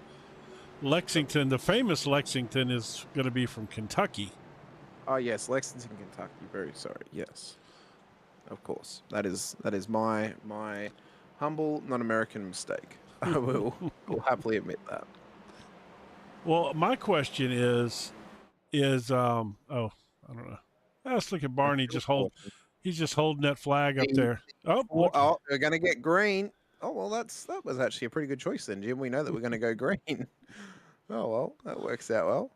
Lexington, the famous Lexington, is going to be from Kentucky. Oh, yes, Lexington, Kentucky. Very sorry. Yes. Of course, that is my humble, non-American mistake. I will happily admit that. Well, my question is oh, I don't know. Let's look at Barney. He's just holding that flag up there. Oh, look. Oh, we're going to get green. Oh, well, that was actually a pretty good choice then, Jim. We know that we're going to go green. Oh, well, that works out well.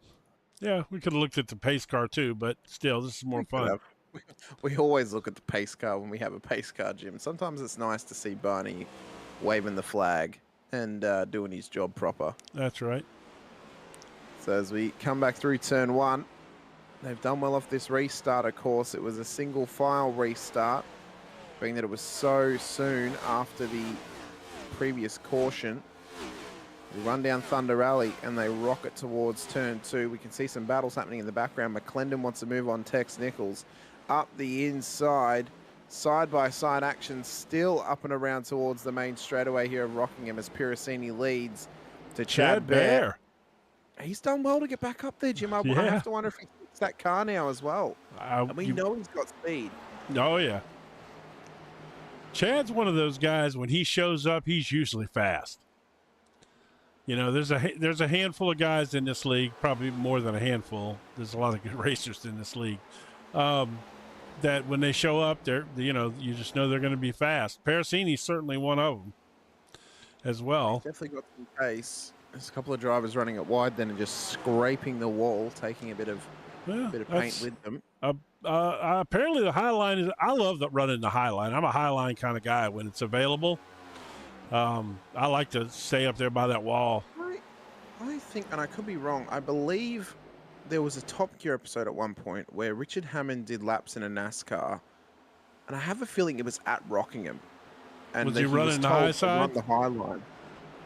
Yeah, we could have looked at the pace car too, but still, this is more fun. We always look at the pace car when we have a pace car, Jim. Sometimes it's nice to see Barney waving the flag and doing his job proper. That's right. So as we come back through turn 1, they've done well off this restart, of course. It was a single file restart, being that it was so soon after the previous caution. We run down Thunder Alley and they rocket towards turn 2. We can see some battles happening in the background. McClendon wants to move on Tex Nichols. Up the inside, side-by-side action still up and around towards the main straightaway here of Rockingham as Piracini leads to Chad Bear. He's done well to get back up there, Jim. I have to wonder if he fixed that car now as well. And we know he's got speed. Oh, yeah. Chad's one of those guys, when he shows up, he's usually fast. You know, there's a handful of guys in this league, probably more than a handful. There's a lot of good racers in this league. That when they show up, you just know they're going to be fast. Piracini's certainly one of them as well. He's definitely got some pace. There's a couple of drivers running it wide then and just scraping the wall, taking a bit of paint with them. Apparently the high line is, I love running the high line. I'm a high line kind of guy when it's available. I like to stay up there by that wall. I think, and I could be wrong, I believe there was a Top Gear episode at one point where Richard Hammond did laps in a NASCAR, and I have a feeling it was at Rockingham. And was he running the high side? Run the high line.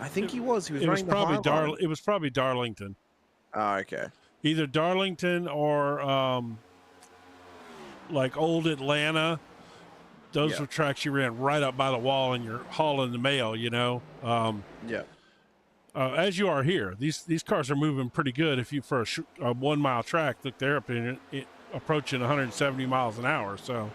I think he was. He was running the high line. It was probably Darlington. Oh, okay. Either Darlington or like old Atlanta. Those were tracks you ran right up by the wall and you're hauling the mail, you know. As you are here. These cars are moving pretty good. If you for a 1 mile track, look, they're up in it, approaching 170 miles an hour. So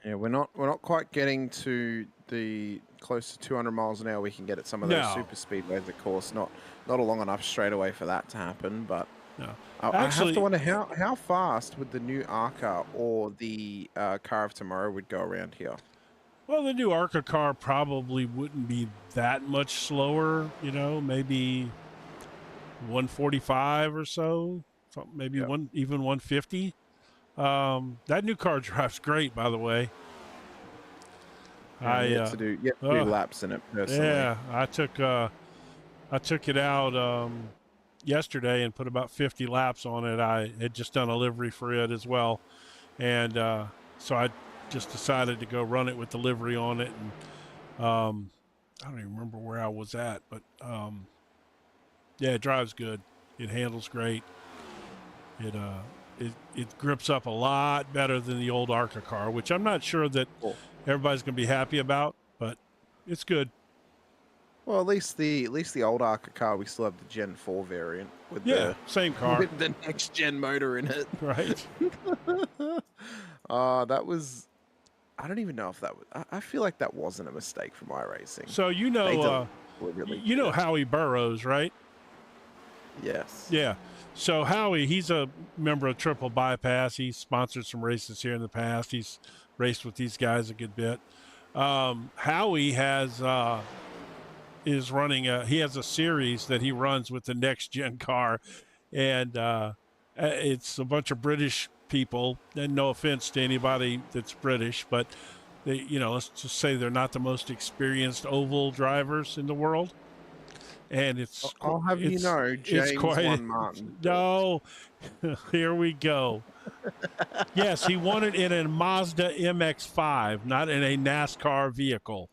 yeah, we're not quite getting to the close to 200 miles an hour we can get at some of those super speedways, of course. Not a long enough straightaway for that to happen, but no. I have to wonder how fast would the new ARCA or the car of tomorrow would go around here. Well, the new ARCA car probably wouldn't be that much slower, you know, maybe 145 or so, maybe even 150. That new car drives great, by the way. To do laps in it personally. Yeah, I took it out yesterday and put about 50 laps on it. I had just done a livery for it as well, and so I just decided to go run it with the livery on it. And I don't even remember where I was at, but yeah, it drives good. It handles great. It grips up a lot better than the old ARCA car, which I'm not sure that everybody's going to be happy about, but it's good. Well, at least the old ARCA car, we still have the Gen 4 variant with the same car with the next gen motor in it. Right. That was. I don't even know if that was. I feel like that wasn't a mistake from iRacing. So you know Howie Burrows, right? Yes. Yeah. So Howie, he's a member of Triple Bypass. He's sponsored some races here in the past. He's raced with these guys a good bit. Howie is running he has a series that he runs with the next gen car, and it's a bunch of British people, and no offense to anybody that's British, but they, let's just say they're not the most experienced oval drivers in the world. And I'll have you know, James won Martin. No, here we go. Yes, he won it in a Mazda MX-5, not in a NASCAR vehicle.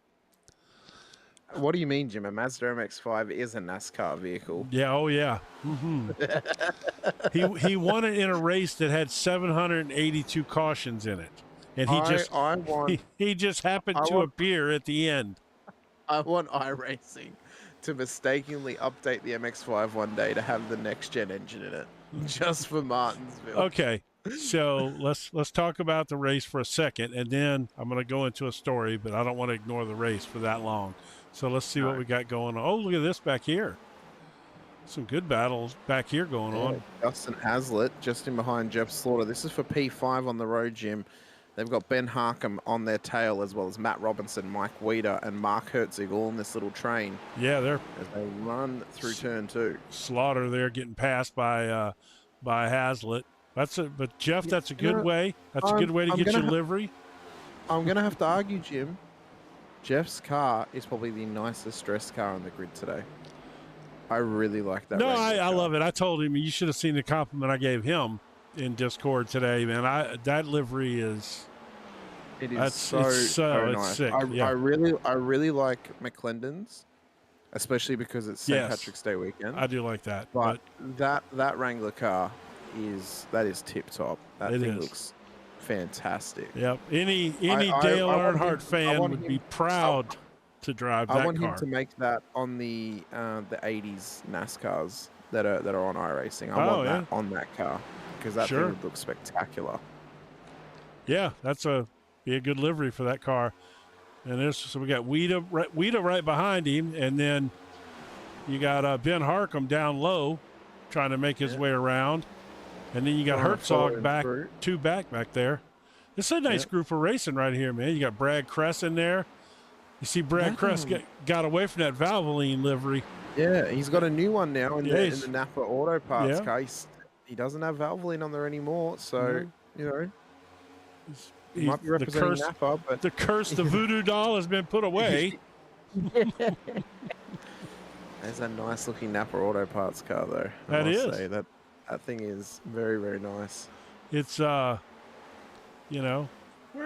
What do you mean, Jim? A Mazda MX-5 is a NASCAR vehicle. Yeah, oh yeah. Mm-hmm. He won it in a race that had 782 cautions in it, and he just happened to appear at the end. I want iRacing to mistakenly update the MX-5 one day to have the next gen engine in it, just for Martinsville. Okay, so let's talk about the race for a second, and then I'm going to go into a story, but I don't want to ignore the race for that long. So let's see what we got going on. Oh, look at this back here. some good battles back here going on. Justin Hazlitt just in behind Jeff Slaughter. This is for P5 on the road, Jim. They've got Ben Harkham on their tail, as well as Matt Robinson, Mike Weeder, and Mark Herzig all in this little train. Yeah, they're as they run through turn 2. Slaughter there getting passed by Hazlitt. But Jeff, that's a good way. That's a good way to get your livery. I'm gonna have to argue, Jim. Jeff's car is probably the nicest dressed car on the grid today. I really like that. No, I love it. I told him you should have seen the compliment I gave him in Discord today, man. That livery is. It is so nice. Sick. I really like McClendon's, especially because it's St. Patrick's Day weekend. I do like that. But that Wrangler car is tip top. That thing looks fantastic. Yep. Any Dale Earnhardt fan would be proud to drive that car. I want him to make that on the 80s NASCARs that are on iRacing. I want that on that car because that thing would look spectacular. Yeah, be a good livery for that car. And so we got Weeda right behind him, and then you got Ben Harkham down low trying to make his way around. And then you got Herzog back there. It's a nice group of racing right here, man. You got Brad Kress in there. You see Brad Kress got away from that Valvoline livery. Yeah, he's got a new one now in the Napa Auto Parts case. He doesn't have Valvoline on there anymore, so, you know. He might be representing Napa, but the curse, the voodoo doll has been put away. There's a nice looking Napa Auto Parts car, though. That thing is very, very nice. It's where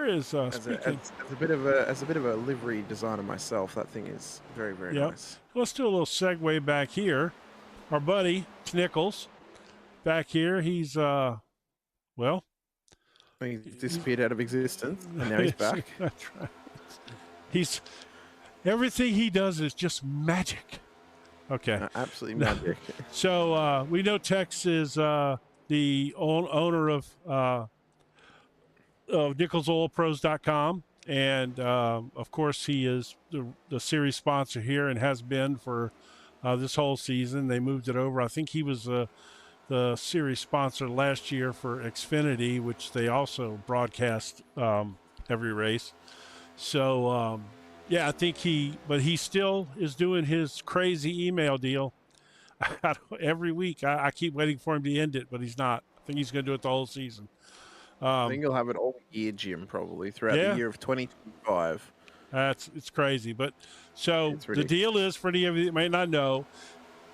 is as a bit of a livery designer myself, that thing is very, very nice. Let's do a little segue back here. Our buddy Nichols back here. He's he disappeared out of existence, and now he's back. That's right. Everything he does is just magic. Okay. Absolutely magic. So we know Tex is the owner of NicholsOilPros.com, and of course he is the series sponsor here and has been for this whole season. They moved it over. I think he was the series sponsor last year for Xfinity, which they also broadcast every race. So, I think he still is doing his crazy email deal every week. I keep waiting for him to end it, but he's not. I think he's going to do it the whole season. I think he'll have it all year, Jim, probably throughout the year of 2025. It's crazy. But so the deal is, for any of you that may not know,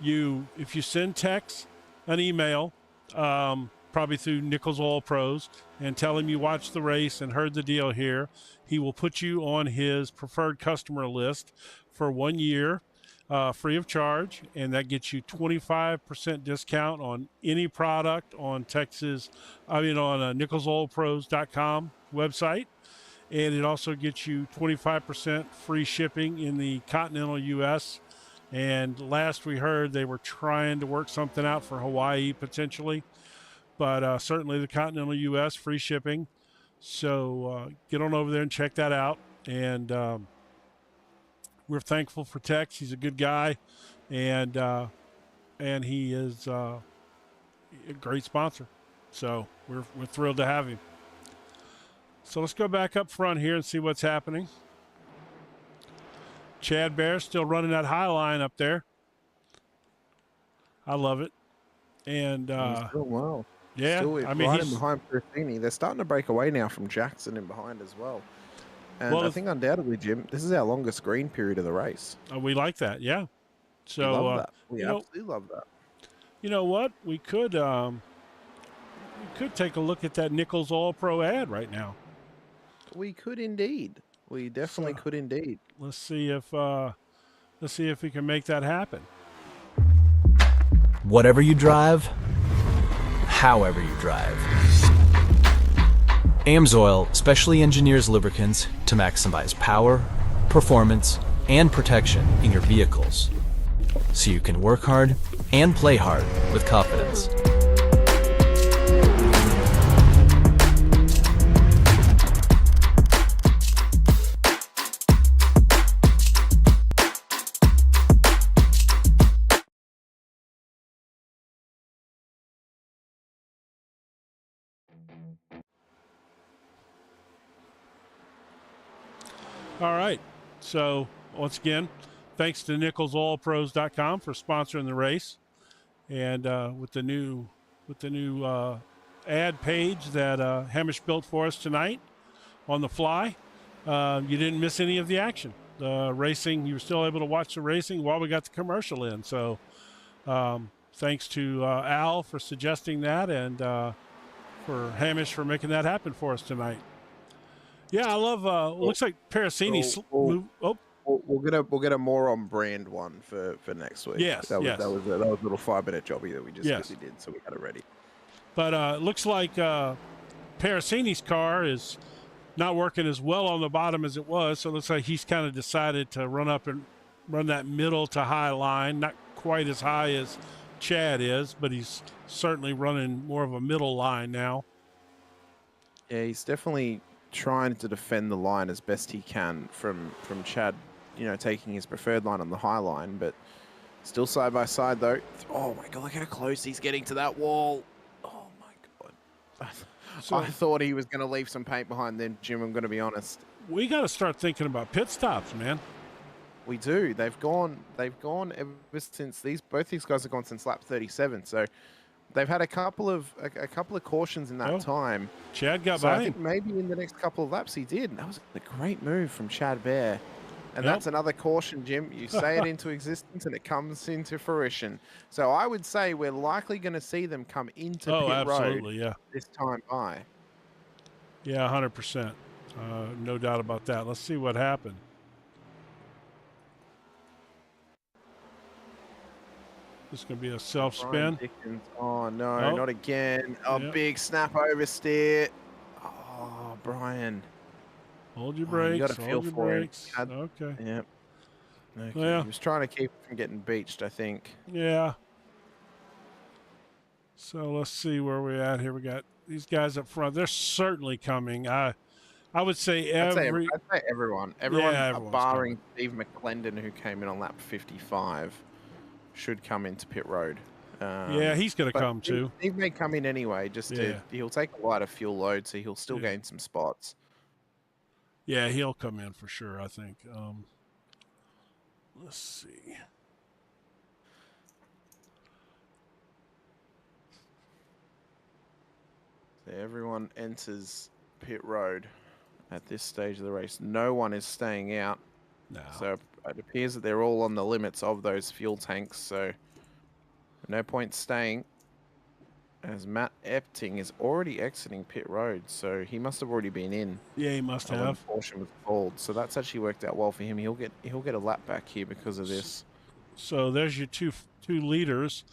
if you send Tex an email, probably through Nichols Oil Pros, and tell him you watched the race and heard the deal here, he will put you on his preferred customer list for 1 year, free of charge, and that gets you 25% discount on any product on NicholsOilPros.com website, and it also gets you 25% free shipping in the continental U.S. And last we heard, they were trying to work something out for Hawaii potentially, but certainly the continental U.S. free shipping. So get on over there and check that out. And we're thankful for Tex. He's a good guy, and he is a great sponsor. So we're thrilled to have him. So let's go back up front here and see what's happening. Chad Bear still running that high line up there. I love it. And he's doing well. Yeah, still right in behind Perthini. They're starting to break away now from Jackson in behind as well. And I think undoubtedly, Jim, this is our longest green period of the race. We like that, yeah. So we love that. We absolutely love that. You know what? We could take a look at that Nichols Oil Pro ad right now. We could indeed. We definitely could indeed. Let's see if we can make that happen. Whatever you drive, however you drive. AMSOIL specially engineers lubricants to maximize power, performance, and protection in your vehicles, so you can work hard and play hard with confidence. All right. So once again, thanks to NicholsOilPros.com for sponsoring the race, and with the new ad page that Hamish built for us tonight on the fly, you didn't miss any of the action. The racing, you were still able to watch the racing while we got the commercial in. So thanks to Al for suggesting that, and for Hamish for making that happen for us tonight. Yeah, I love. Looks like Parasini. We'll get a more on brand one for next week. Yes, that was yes. that was a little 5-minute jobby that we just Yes. quickly did, so we had it ready. But it looks like Parasini's car is not working as well on the bottom as it was. So it looks like he's kind of decided to run up and run that middle to high line. Not quite as high as Chad is, but he's certainly running more of a middle line now. Yeah, he's definitely trying to defend the line as best he can from Chad, taking his preferred line on the high line, but still side by side though. Oh my God, look how close he's getting to that wall. Oh my God. I thought he was going to leave some paint behind then, Jim, I'm going to be honest. We got to start thinking about pit stops, man. We do. They've gone ever since both these guys have gone since lap 37. So they've had a couple of cautions in that time. Chad got so by I him. think maybe in the next couple of laps he did. That was a great move from Chad Bear. And that's another caution, Jim. You say it into existence and it comes into fruition. So I would say we're likely going to see them come into pit road this time by. Yeah, 100%. No doubt about that. Let's see what happened. This is going to be a self-spin. Oh, no, not again. Big snap oversteer. Oh, Brian. Hold your brakes. You got to feel for him. Okay. Yep. Okay. Yeah. He was trying to keep him from getting beached, I think. Yeah. So let's see where we're at here. We got these guys up front. They're certainly coming. I would say I'd say everyone. Everyone barring coming. Steve McClendon, who came in on lap 55, should come into pit road. Yeah, he's going to come too. He may come in anyway. He'll take a lighter fuel load, so he'll still gain some spots. Yeah, he'll come in for sure, I think. Let's see. So everyone enters pit road at this stage of the race. No one is staying out. No. So it appears that they're all on the limits of those fuel tanks. So no point staying, as Matt Epting is already exiting pit road. So he must have already been in. Yeah, he must have. Caution was called. So that's actually worked out well for him. He'll get a lap back here because of this. So there's your two leaders.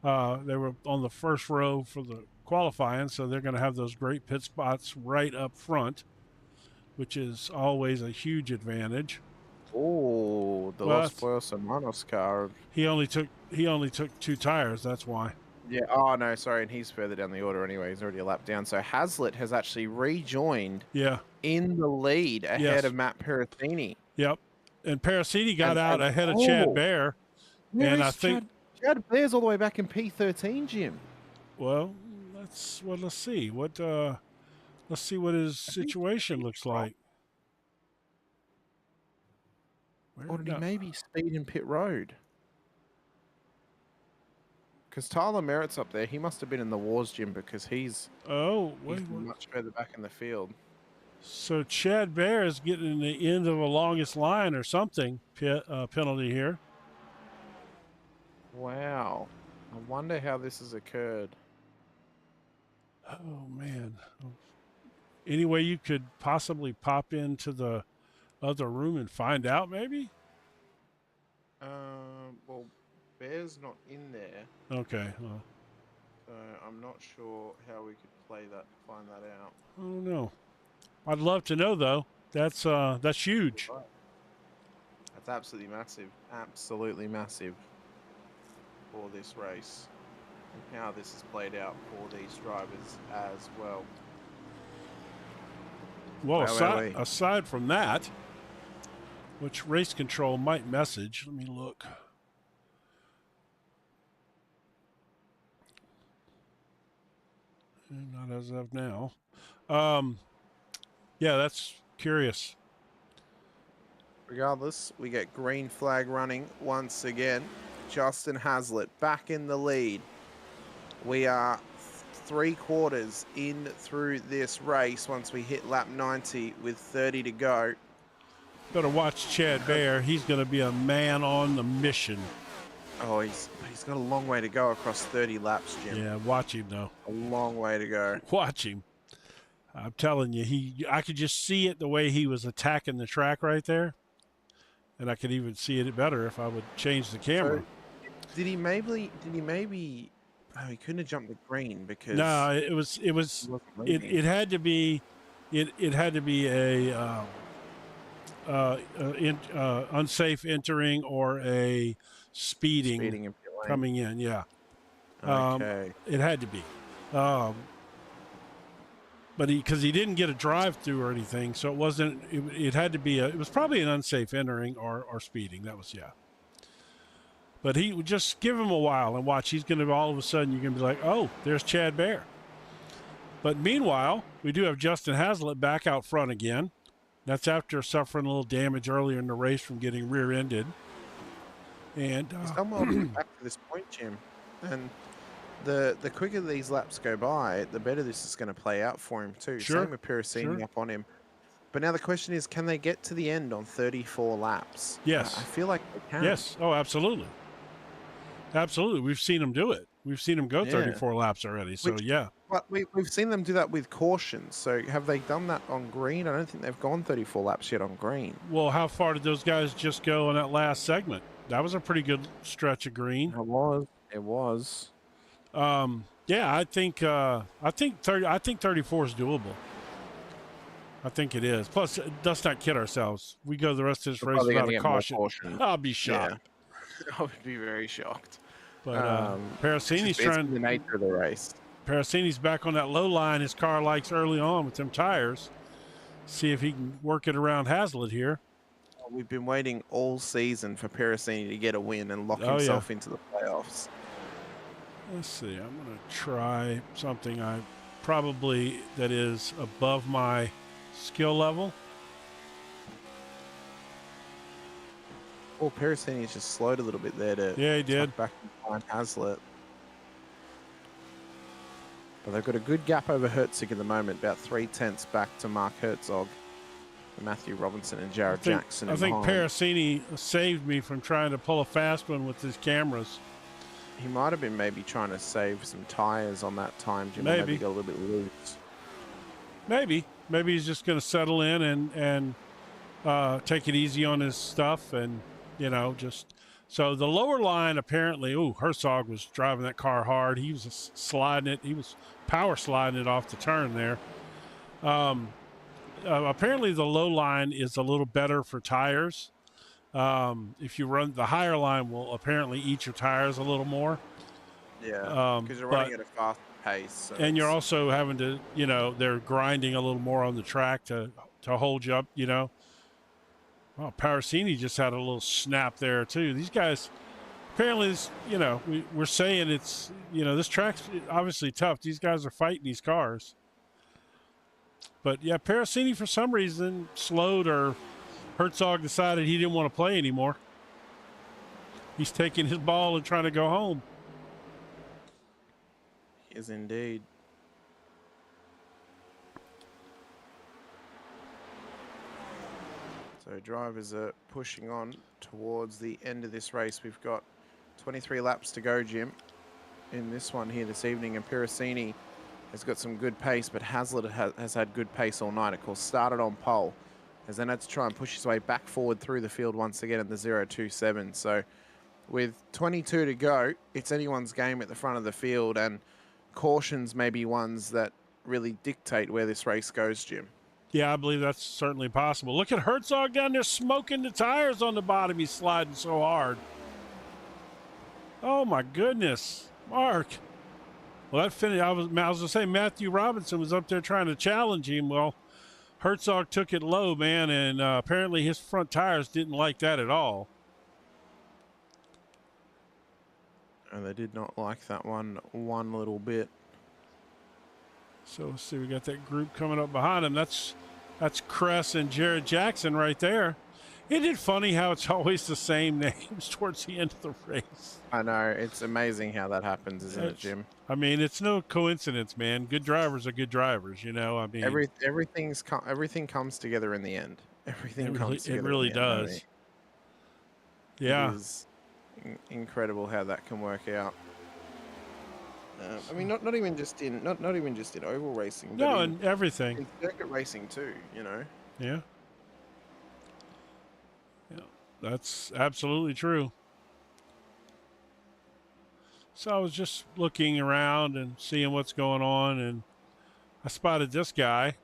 They were on the first row for the qualifying, so they're going to have those great pit spots right up front, which is always a huge advantage. Oh, the Los Fueros Hermanos car. He only took 2 tires. That's why. Yeah. Oh no, sorry. And he's further down the order anyway. He's already a lap down. So Hazlitt has actually rejoined. Yeah. In the lead ahead of Matt Parasini. Yep. And Parasini got out ahead of Chad Bear. And I think Chad Bear's all the way back in P13, Jim. Well, let's see what let's see what his situation looks like. Or did he maybe speed in pit road? Because Tyler Merritt's up there. He must have been in the wars, Jim, because he's much further back in the field. So Chad Bear is getting the end of the longest line or something penalty here. Wow. I wonder how this has occurred. Oh, man. Any way you could possibly pop into the other room and find out, maybe? Well, Bear's not in there. Okay. Well. So I'm not sure how we could find that out. I don't know. I'd love to know, though. That's huge. That's absolutely massive. Absolutely massive for this race. And how this has played out for these drivers as well. Well, aside from that, which race control might message, let me look. Not as of now. Yeah, that's curious. Regardless, we get green flag running once again. Justin Hazlitt back in the lead. We are 3/4 in through this race once we hit lap 90 with 30 to go. Better watch Chad Bear. He's going to be a man on the mission. Oh, he's got a long way to go across 30 laps, Jim. Yeah, watch him though. A long way to go. Watch him. I'm telling you, I could just see it the way he was attacking the track right there. And I could even see it better if I would change the camera. So, did he maybe oh, he couldn't have jumped the green because No, it had to be a unsafe entering or a speeding in pit lane. coming in. Yeah. Okay. It had to be. But because he didn't get a drive through or anything, so it wasn't. It had to be. It was probably an unsafe entering or speeding. That was But he would just give him a while and watch. He's going to all of a sudden you're going to be like, oh, there's Chad Bear. But meanwhile, we do have Justin Hazlitt back out front again. That's after suffering a little damage earlier in the race from getting rear-ended. And he's done well back to this point, Jim. And the quicker these laps go by, the better this is going to play out for him too. Sure. Same with Piracini up on him. But now the question is, can they get to the end on 34 laps? Yes. I feel like they can. Yes. Oh, absolutely. Absolutely. We've seen them do it. We've seen them go 34 laps already. So, yeah. But we've seen them do that with cautions. So have they done that on green? I don't think they've gone 34 laps yet on green. Well, how far did those guys just go in that last segment? That was a pretty good stretch of green. It was. It was. Yeah, I think 34 is doable. I think it is. Plus, let's not kid ourselves. We go the rest of this race without a caution. I'll be shocked. Yeah. I would be very shocked. But Piracini's trying. The nature of the race. Piracini's back on that low line his car likes early on with them tires. See if he can work it around Hazlitt here. We've been waiting all season for Piracini to get a win and lock himself into the playoffs. Let's see. I'm going to try something that is above my skill level. Well, Piracini's just slowed a little bit there to he did. Back behind Hazlitt. But they've got a good gap over Herzog at the moment, about 3/10 back to Mark Herzog, Matthew Robinson, and Jared Jackson. I think Piracini saved me from trying to pull a fast one with his cameras. He might have been maybe trying to save some tires on that time. Maybe got a little bit loose. Maybe he's just going to settle in and take it easy on his stuff, and just so the lower line apparently. Herzog was driving that car hard. He was sliding it. He was power sliding it off the turn there. Apparently the low line is a little better for tires. If you run the higher line, will apparently eat your tires a little more. Yeah, because you're running at a fast pace. So and you're also having to, they're grinding a little more on the track to hold you up. Well, Piracini just had a little snap there too. These guys, apparently, we're saying it's, this track's obviously tough. These guys are fighting these cars. But yeah, Piracini for some reason slowed, or Herzog decided he didn't want to play anymore. He's taking his ball and trying to go home. He is indeed. So drivers are pushing on towards the end of this race. We've got 23 laps to go, Jim, in this one here this evening. And Piracini has got some good pace, but Hazlitt has had good pace all night. Of course, started on pole, has then had to try and push his way back forward through the field once again at the 0.27. So with 22 to go, it's anyone's game at the front of the field, and cautions may be ones that really dictate where this race goes, Jim. Yeah, I believe that's certainly possible. Look at Herzog down there smoking the tires on the bottom. He's sliding so hard. Oh, my goodness. Mark. Well, that finished. I was going to say Matthew Robinson was up there trying to challenge him. Well, Herzog took it low, man, and apparently his front tires didn't like that at all. And they did not like that one little bit. So let's see, we got that group coming up behind him. That's Cress and Jared Jackson right there. Isn't it funny how it's always the same names towards the end of the race? I know. It's amazing how that happens, isn't it, Jim? I mean, it's no coincidence, man. Good drivers are good drivers, you know. I mean, everything comes together in the end. Everything comes together. It really in the end, does. Yeah. It is incredible how that can work out. I mean, not even just in oval racing, but No, and everything. in circuit racing too. You know. Yeah. Yeah, that's absolutely true. So I was just looking around and seeing what's going on, and I spotted this guy.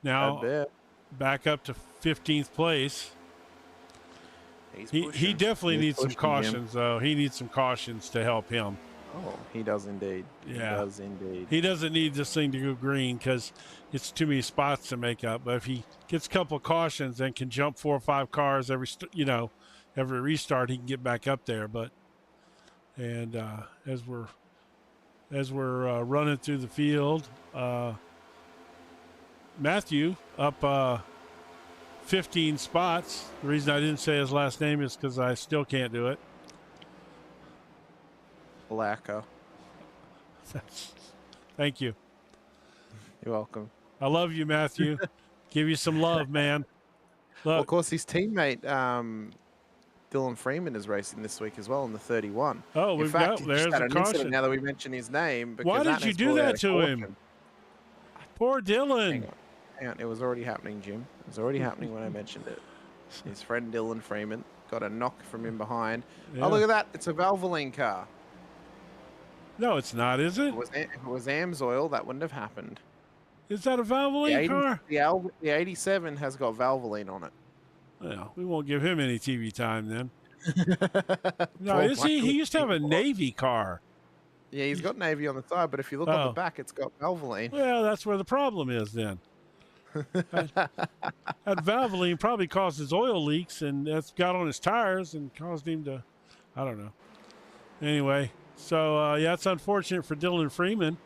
Now back up to 15th place. He definitely needs some cautions, though. He needs some cautions to help him. Oh, he does indeed. Yeah. He does indeed. He doesn't need this thing to go green because it's too many spots to make up. But if he gets a couple of cautions and can jump 4 or 5 cars every restart, he can get back up there. But as we're running through the field, Matthew up 15 spots. The reason I didn't say his last name is because I still can't do it. Blacker. Thank you. You're welcome. I love you, Matthew. Give you some love, man. Look. Well, of course, his teammate Dylan Freeman is racing this week as well in the 31. Oh, there's a caution. Now that we mention his name, why did you do that to him? Poor Dylan. Hang on, it was already happening, Jim. It was already happening when I mentioned it. His friend Dylan Freeman got a knock from in behind. Yeah. Oh, look at that! It's a Valvoline car. No, it's not, is it? If it was AMSOIL, that wouldn't have happened. Is that a Valvoline car? The 87 has got Valvoline on it. Well, we won't give him any TV time then. No, is he? He used to have a Navy car. Yeah, he's got Navy on the side, but if you look on the back, it's got Valvoline. Well, that's where the problem is then. That Valvoline probably causes oil leaks, and that's got on his tires and caused him to, I don't know. Anyway, so yeah, it's unfortunate for Dylan Freeman.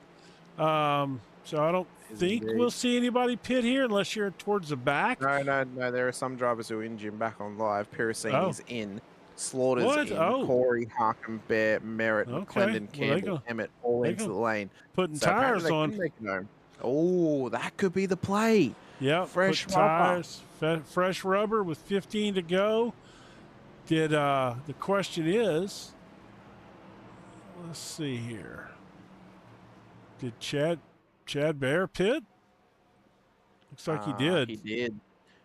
So I don't think we'll see anybody pit here unless you're towards the back. No. There are some drivers who are in, Jim, back on live. Piracini's in. Slaughter's in. Corey, Harkham, Bear, Merritt, McClendon, Campbell, Emmett, all into the lane. Putting tires on. Oh, that could be the play. Yeah, fresh tires, fresh rubber with 15 to go. The question is, let's see here. Did Chad Bear pit? Looks like he did.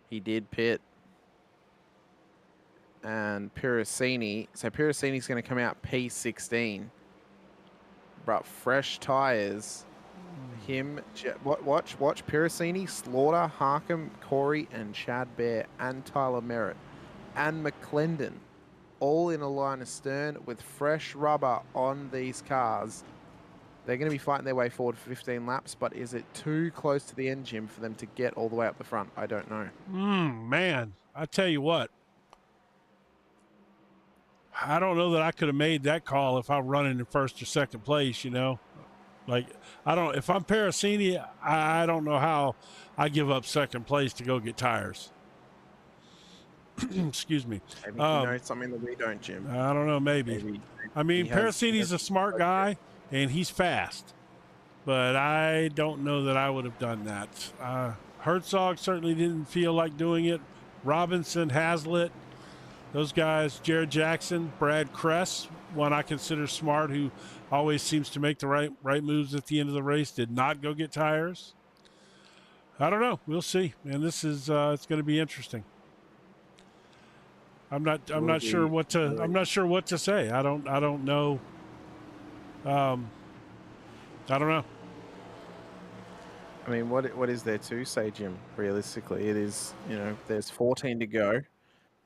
He did pit. And Piracini. So Piracini's going to come out P16. But fresh tires. Watch Piracini, Slaughter, Harkham, Corey, and Chad Bear, and Tyler Merritt, and McClendon, all in a line astern with fresh rubber on these cars. They're going to be fighting their way forward for 15 laps, but is it too close to the end, Jim, for them to get all the way up the front? I don't know. Man, I tell you what. I don't know that I could have made that call if I'm running in first or second place, you know. Like, if I'm Piracini, I don't know how I give up second place to go get tires. Excuse me. Maybe you know something that we don't, Jim. I don't know, maybe. I mean, Piracini's a smart guy, and he's fast. But I don't know that I would have done that. Herzog certainly didn't feel like doing it. Robinson, Hazlitt, those guys, Jared Jackson, Brad Kress, one I consider smart, who always seems to make the right moves at the end of the race, did not go get tires. I don't know. We'll see. And this is it's going to be interesting. I'm not sure what to say. I don't know. I don't know. I mean, what is there to say, Jim? Realistically, it is, there's 14 to go.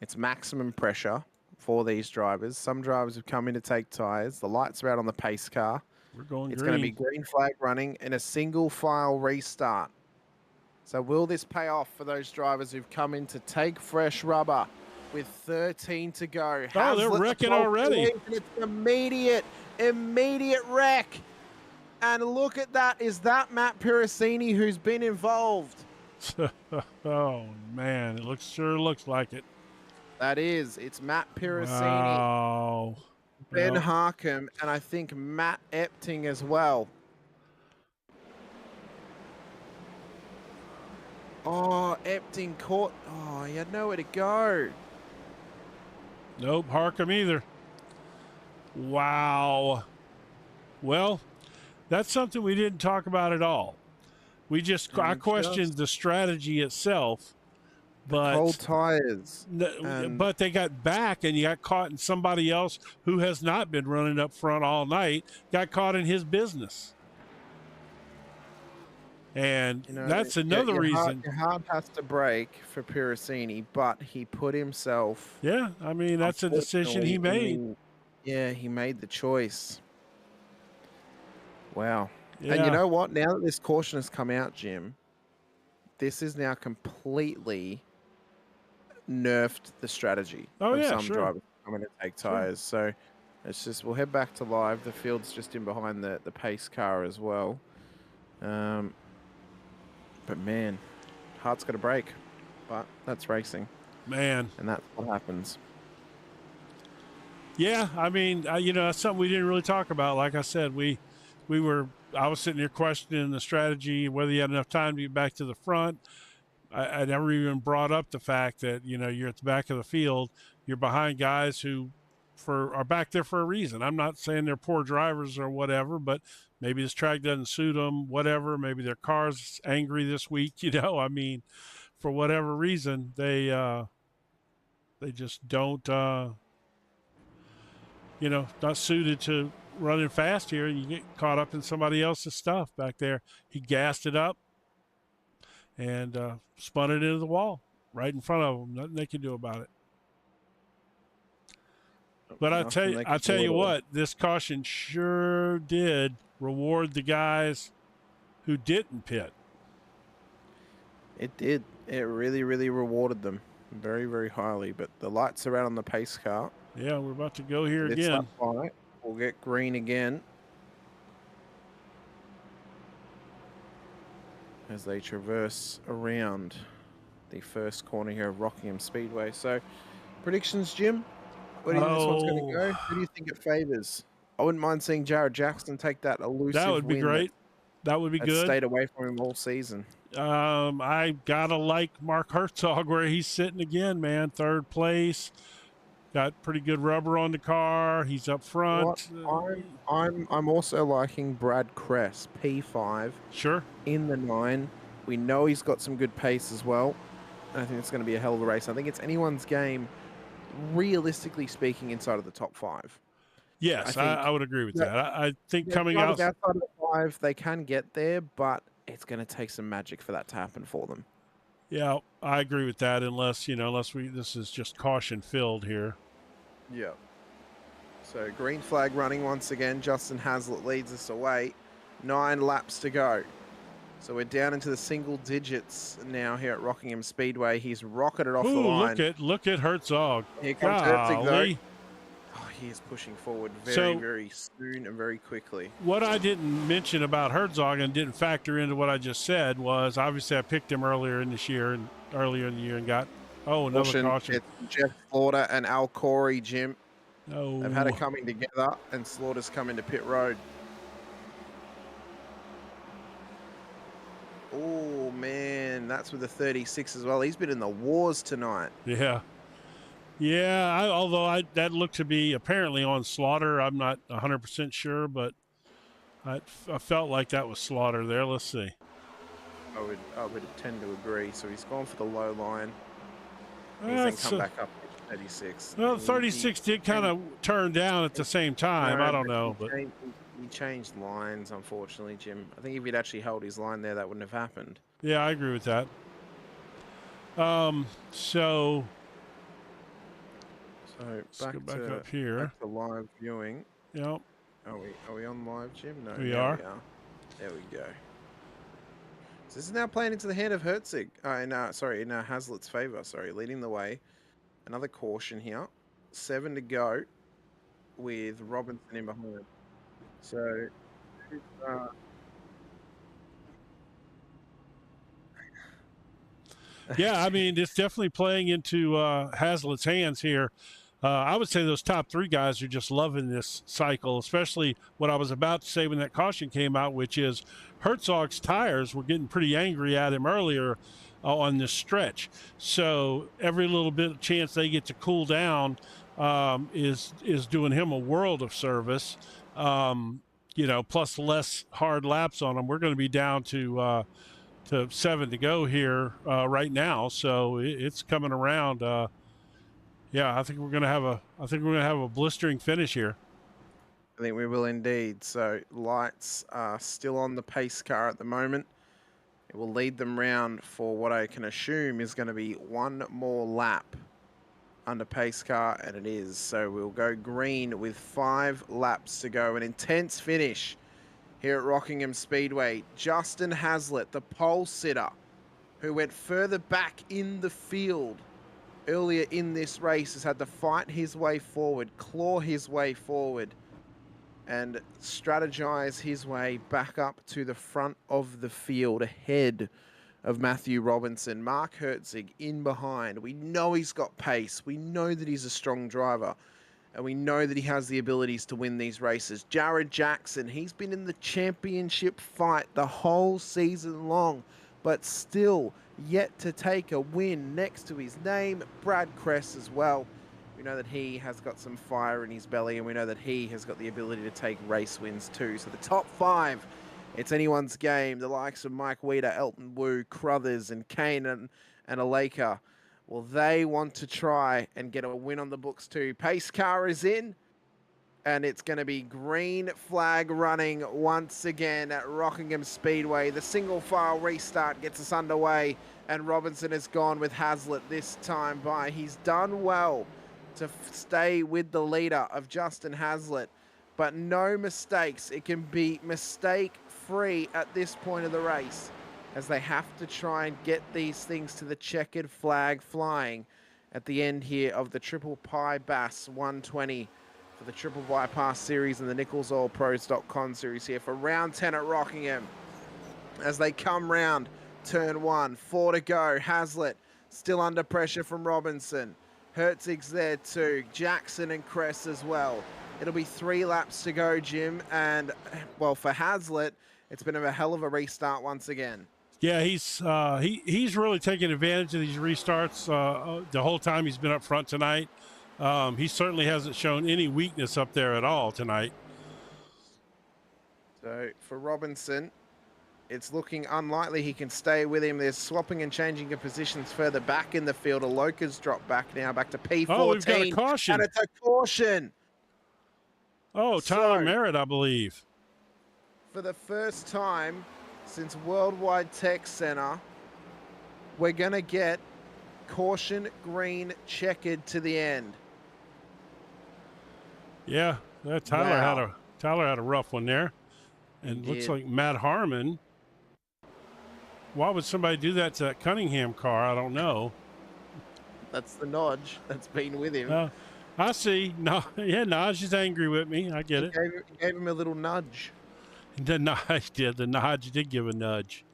It's maximum pressure for these drivers. Some drivers have come in to take tires. The lights are out on the pace car. We're going It's green. going to be green flag running in a single file restart. So will this pay off for those drivers who've come in to take fresh rubber with 13 to go? Oh, they're wrecking already. It's immediate wreck. And look at that. Is that Matt Piracini who's been involved? Oh man, it sure looks like it. It's Matt Piracini, Wow. Ben Well, Harkham, and I think Matt Epting as well. Oh, Epting caught. Oh, he had nowhere to go. nope, Harkham either. Wow. Well, that's something we didn't talk about at all. I questioned the strategy itself, The cold but tires. And but they got back, and you got caught in somebody else who has not been running up front all night, got caught in his business. And that's another reason. Your heart has to break for Piracini, but he put himself. Yeah, I mean, that's a decision he made. He made the choice. Wow. Yeah. And you know what? Now that this caution has come out, Jim, this is now completely nerfed the strategy of some drivers coming to take tires. So we'll head back to live. The field's just in behind the pace car as well. But man, heart's got to break. But that's racing. Man. And that's what happens. Yeah, I mean, that's something we didn't really talk about. Like I said, I was sitting here questioning the strategy, whether you had enough time to get back to the front. I never even brought up the fact that, you're at the back of the field. You're behind guys who are back there for a reason. I'm not saying they're poor drivers or whatever, but maybe this track doesn't suit them, whatever. Maybe their car's angry this week, I mean, for whatever reason, they just don't, not suited to running fast here, and you get caught up in somebody else's stuff back there. He gassed it up and spun it into the wall right in front of them. Nothing they can do about it. But I tell you what, this caution sure did reward the guys who didn't pit. It did. It really, really rewarded them very, very highly. But the lights are out on the pace car. Yeah, we're about to go here again. We'll get green again as they traverse around the first corner here of Rockingham Speedway. So, predictions, Jim? Where do you think this one's going to go? Who do you think it favors? I wouldn't mind seeing Jared Jackson take that elusive win. That would be great. That would be good. Stayed away from him all season. I gotta like Mark Herzog where he's sitting again, man. Third place. Got pretty good rubber on the car. He's up front. I'm also liking Brad Kress, P5. Sure. In the 9. We know he's got some good pace as well. And I think it's going to be a hell of a race. I think it's anyone's game, realistically speaking, inside of the top 5. Yes, I would agree with that. I think coming outside of the 5, they can get there, but it's going to take some magic for that to happen for them. Yeah, I agree with that. Unless this is just caution filled here. Yeah. So green flag running once again. Justin Hazlitt leads us away. 9 laps to go. So we're down into the single digits now here at Rockingham Speedway. He's rocketed off the line. Look at Herzog. Here comes Herzog though. Oh, he is pushing forward very soon and very quickly. What I didn't mention about Herzog and didn't factor into what I just said was obviously I picked him earlier in the year and got another caution. It's Jeff Slaughter and Al Corey, Jim. No. They've had it coming together, and Slaughter's coming to pit road. Oh man, that's with the 36 as well. He's been in the wars tonight. Yeah. Yeah, although that looked to be apparently on Slaughter. I'm not 100% sure, but I felt like that was Slaughter there. Let's see. I would tend to agree. So he's gone for the low line. He's then come back up to 36. Well, 36 did kind of turn down at the same time. No, I don't know. He changed lines, unfortunately, Jim. I think if he'd actually held his line there, that wouldn't have happened. Yeah, I agree with that. So let's go back up here. Back to live viewing. Yep. Are we on live, Jim? No. We are. There we go. So this is now playing into the hand of Herzog. In Hazlitt's favor. Sorry, leading the way. Another caution here. 7 to go with Robinson in behind. So Yeah, I mean, it's definitely playing into Hazlitt's hands here. I would say those top three guys are just loving this cycle, especially what I was about to say when that caution came out, which is Herzog's tires were getting pretty angry at him earlier on this stretch. So every little bit of chance they get to cool down is doing him a world of service. Plus less hard laps on him. We're going to be down to 7 to go here right now, so it's coming around. Yeah, I think we're gonna have a blistering finish here. I think we will indeed. So lights are still on the pace car at the moment. It will lead them round for what I can assume is going to be one more lap under pace car, and it is. So we'll go green with 5 laps to go. An intense finish here at Rockingham Speedway. Justin Hazlitt, the pole sitter, who went further back in the field earlier in this race, has had to fight his way forward, claw his way forward, and strategize his way back up to the front of the field ahead of Matthew Robinson. Mark Herzog in behind. We know he's got pace. We know that he's a strong driver. And we know that he has the abilities to win these races. Jared Jackson, he's been in the championship fight the whole season long, but still yet to take a win next to his name. Brad Kress as well. We know that he has got some fire in his belly, and we know that he has got the ability to take race wins too. So the top 5, it's anyone's game. The likes of Mike Weeder, Elton Wu, Crothers, and Kane and Aleka. Well, they want to try and get a win on the books too. Pace car is in, and it's going to be green flag running once again at Rockingham Speedway. The single file restart gets us underway, and Robinson has gone with Hazlitt this time by. He's done well to stay with the leader of Justin Hazlitt, but no mistakes. It can be mistake-free at this point of the race, as they have to try and get these things to the checkered flag flying at the end here of the Triple Pi Bass 120 for the Triple Bypass Series and the NicholsOilPros.com Series here for round 10 at Rockingham. As they come round turn 1, 4 to go. Hazlitt still under pressure from Robinson. Herzog's there too. Jackson and Kress as well. It'll be 3 laps to go, Jim. And, well, for Hazlitt, it's been a hell of a restart once again. Yeah, he's really taken advantage of these restarts the whole time he's been up front tonight. He certainly hasn't shown any weakness up there at all tonight. So for Robinson, it's looking unlikely he can stay with him. They're swapping and changing of positions further back in the field. Aloka's dropped back now, back to P14. Oh, we've got a caution. And it's a caution. Oh, Tyler Merritt, I believe. For the first time since Worldwide Tech Center, we're going to get caution green checkered to the end. Yeah, Tyler had a rough one there. And looks like Matt Harmon. Why would somebody do that to that Cunningham car? I don't know. That's the Nodge that's been with him. I see. No, yeah, Nodge is angry with me. I get it. Gave him a little nudge. The Nodge did. The Nodge did give a nudge.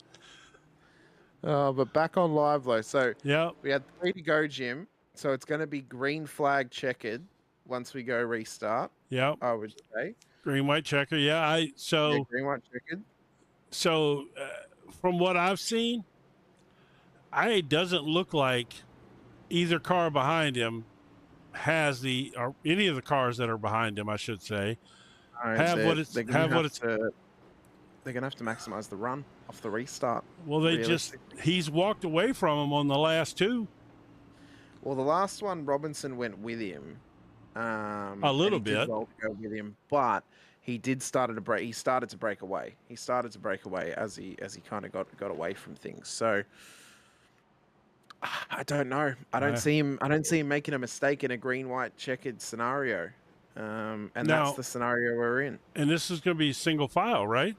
But back on live though. So yeah, we had 3 to go, Jim. So it's going to be green flag checkered once we go restart. Yeah, I would say. Green white checker. Yeah, green white checkered. So from what I've seen, it doesn't look like either car behind him has or any of the cars that are behind him, I should say, they're going to have to maximize the run off the restart. Well, he's walked away from him on the last 2. Well, the last one, Robinson went with him. A little bit. Go with him, but he started to break away. He started to break away as he kind of got away from things. So I don't know. I don't see him making a mistake in a green white checkered scenario. That's the scenario we're in. And this is going to be single file, right?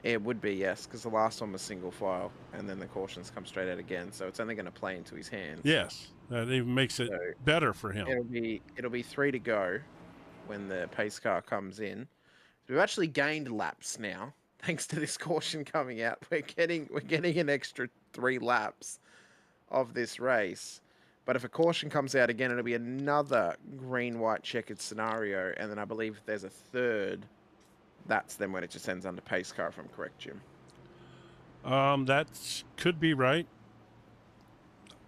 It would be, yes, because the last one was single file, and then the cautions come straight out again. So it's only going to play into his hands. Yes, that even makes it better for him. It'll be 3 to go when the pace car comes in. We've actually gained laps now, thanks to this caution coming out. We're getting an extra 3 laps. of this race. But if a caution comes out again, it'll be another green-white checkered scenario. And then I believe if there's a third, that's then when it just ends under pace car, if I'm correct, Jim. That could be right.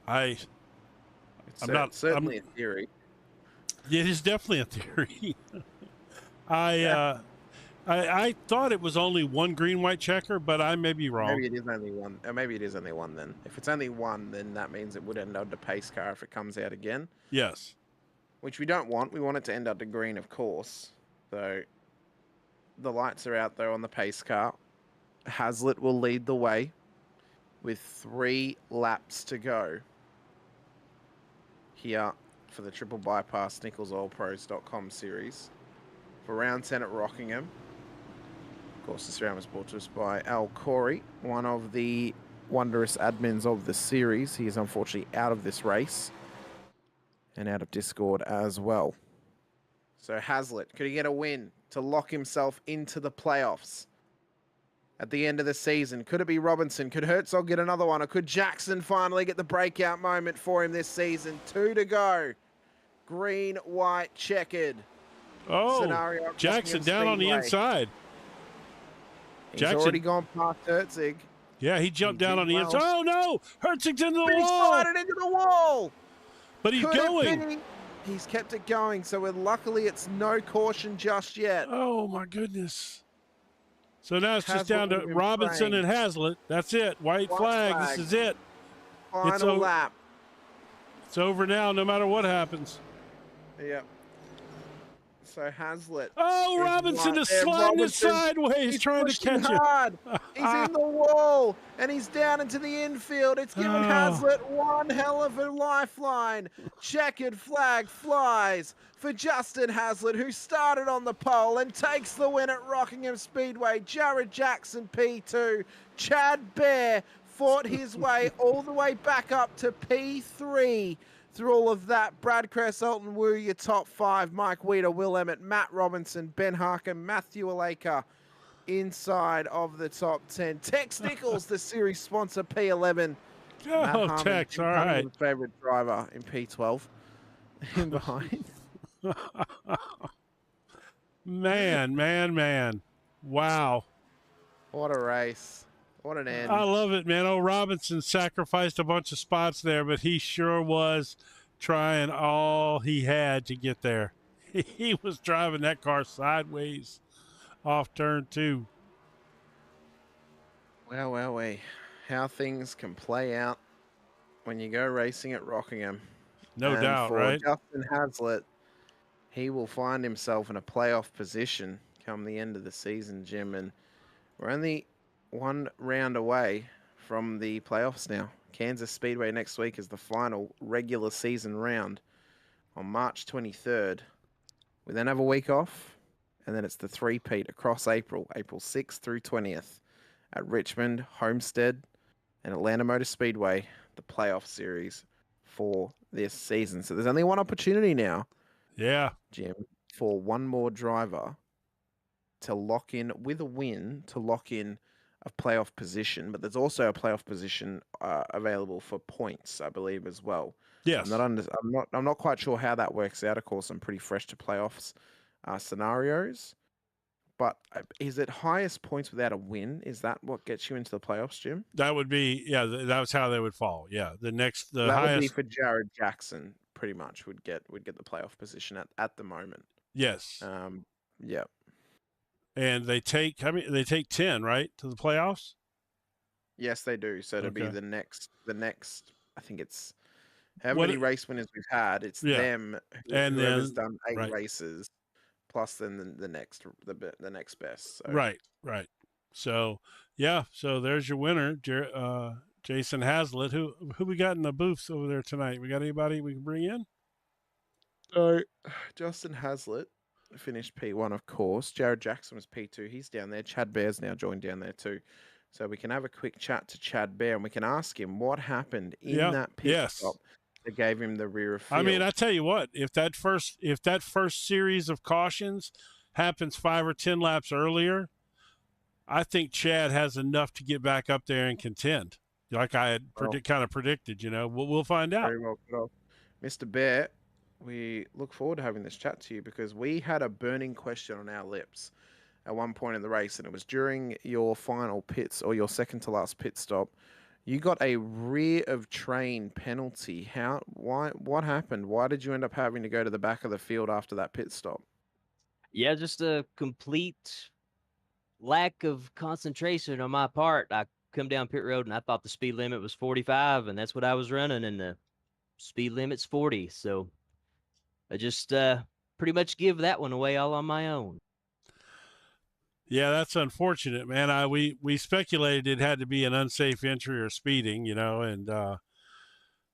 I'm not certainly a theory. It is definitely a theory. I thought it was only one green-white checker, but I may be wrong. Maybe it is only one. Maybe it is only one then. If it's only one, then that means it would end up the pace car if it comes out again. Yes. Which we don't want. We want it to end up the green, of course. So the lights are out there on the pace car. Hazlitt will lead the way with 3 laps to go here for the Triple Bypass NicholsOilPros.com series for round 10 at Rockingham. Of course, this round was brought to us by R10 Corey, one of the wondrous admins of the series. He is unfortunately out of this race and out of Discord as well. So Hazlitt, could he get a win to lock himself into the playoffs at the end of the season? Could it be Robinson? Could Herzog get another one? Or could Jackson finally get the breakout moment for him this season? 2 to go. Green, white, checkered. Oh, Jackson down on the inside. He's already gone past Herzog. Yeah, he jumped down on the inside. Oh, no! Herzog's into the wall! He slided into the wall! But he's going. He's kept it going, so luckily it's no caution just yet. Oh, my goodness. So now it's just down to Robinson and Hazlitt. That's it. White flag. This is it. Final lap. It's over now, no matter what happens. Yep. So Hazlitt. Oh, Robinson is sliding it sideways, trying to catch it. He's in the wall, and he's down into the infield. It's given Hazlitt one hell of a lifeline. Checkered flag flies for Justin Hazlitt, who started on the pole and takes the win at Rockingham Speedway. Jared Jackson, P2. Chad Bear fought his way all the way back up to P3. Through all of that, Brad Kress, Elton Wu, your top 5. Mike Weeder, Will Emmett, Matt Robinson, Ben Harkin, Matthew Aleka inside of the top 10. Tex Nichols, the series sponsor, P11. Oh, Tex, all right. Favorite driver in P12. In behind. Man. Wow. What a race. What an end. I love it, man. Oh, Robinson sacrificed a bunch of spots there, but he sure was trying all he had to get there. He was driving that car sideways off turn 2. Well, how things can play out when you go racing at Rockingham. No doubt, right? Justin Hazlitt, he will find himself in a playoff position come the end of the season, Jim, and we're only 1 round away from the playoffs now. Kansas Speedway next week is the final regular season round on March 23rd. We then have a week off, and then it's the three-peat across April 6th through 20th at Richmond, Homestead, and Atlanta Motor Speedway, the playoff series for this season. So there's only one opportunity now, Jim, for one more driver to lock in with a win, to lock in a playoff position, but there's also a playoff position available for points, I believe, as well. Yes. I'm not quite sure how that works out. Of course, I'm pretty fresh to playoffs scenarios, but is it highest points without a win? Is that what gets you into the playoffs, Jim? That would be, that was how they would fall. Yeah, the highest would be for Jared Jackson. Pretty much would get the playoff position at the moment. Yes. Yeah. And they take 10, right, to the playoffs? Yes, they do. So it'll be the next, I think it's how many race winners we've had. It's them and whoever's done 8 races, plus then the next best. So. Right. So, so there's your winner, Jason Hazlitt. Who we got in the booths over there tonight? We got anybody we can bring in? So, Justin Hazlitt finished P1, of course. Jared Jackson was P2. He's down there. Chad Bear's now joined down there too. So we can have a quick chat to Chad Bear and we can ask him what happened in that pit stop that gave him the rear of field. I mean, I tell you what, if that first series of cautions happens 5 or 10 laps earlier, I think Chad has enough to get back up there and contend. like I had kind of predicted. We'll find out. Very well put off. Mr. Bear, we look forward to having this chat to you because we had a burning question on our lips at one point in the race, and it was during your final pits or your second to last pit stop. You got a rear of train penalty. What happened? Why did you end up having to go to the back of the field after that pit stop? Yeah, just a complete lack of concentration on my part. I come down pit road and I thought the speed limit was 45, and that's what I was running, and the speed limit's 40. So I just pretty much give that one away all on my own. Yeah, that's unfortunate, man. We speculated it had to be an unsafe entry or speeding, and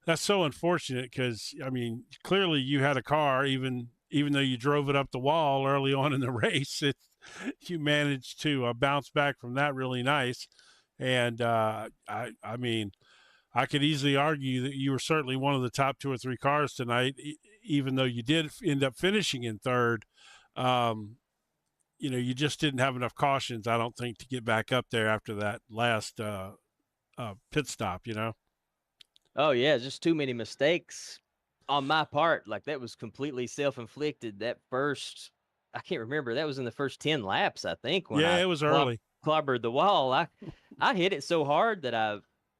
that's so unfortunate because, I mean, clearly you had a car, even though you drove it up the wall early on in the race. You managed to bounce back from that really nice. And I mean, I could easily argue that you were certainly one of the top 2 or 3 cars tonight, even though you did end up finishing in third. You just didn't have enough cautions, I don't think, to get back up there after that last pit stop, Oh, yeah, just too many mistakes on my part. Like, that was completely self-inflicted. That first, I can't remember, that was in the first 10 laps, I think. When it was early. Clobbered the wall. I hit it so hard that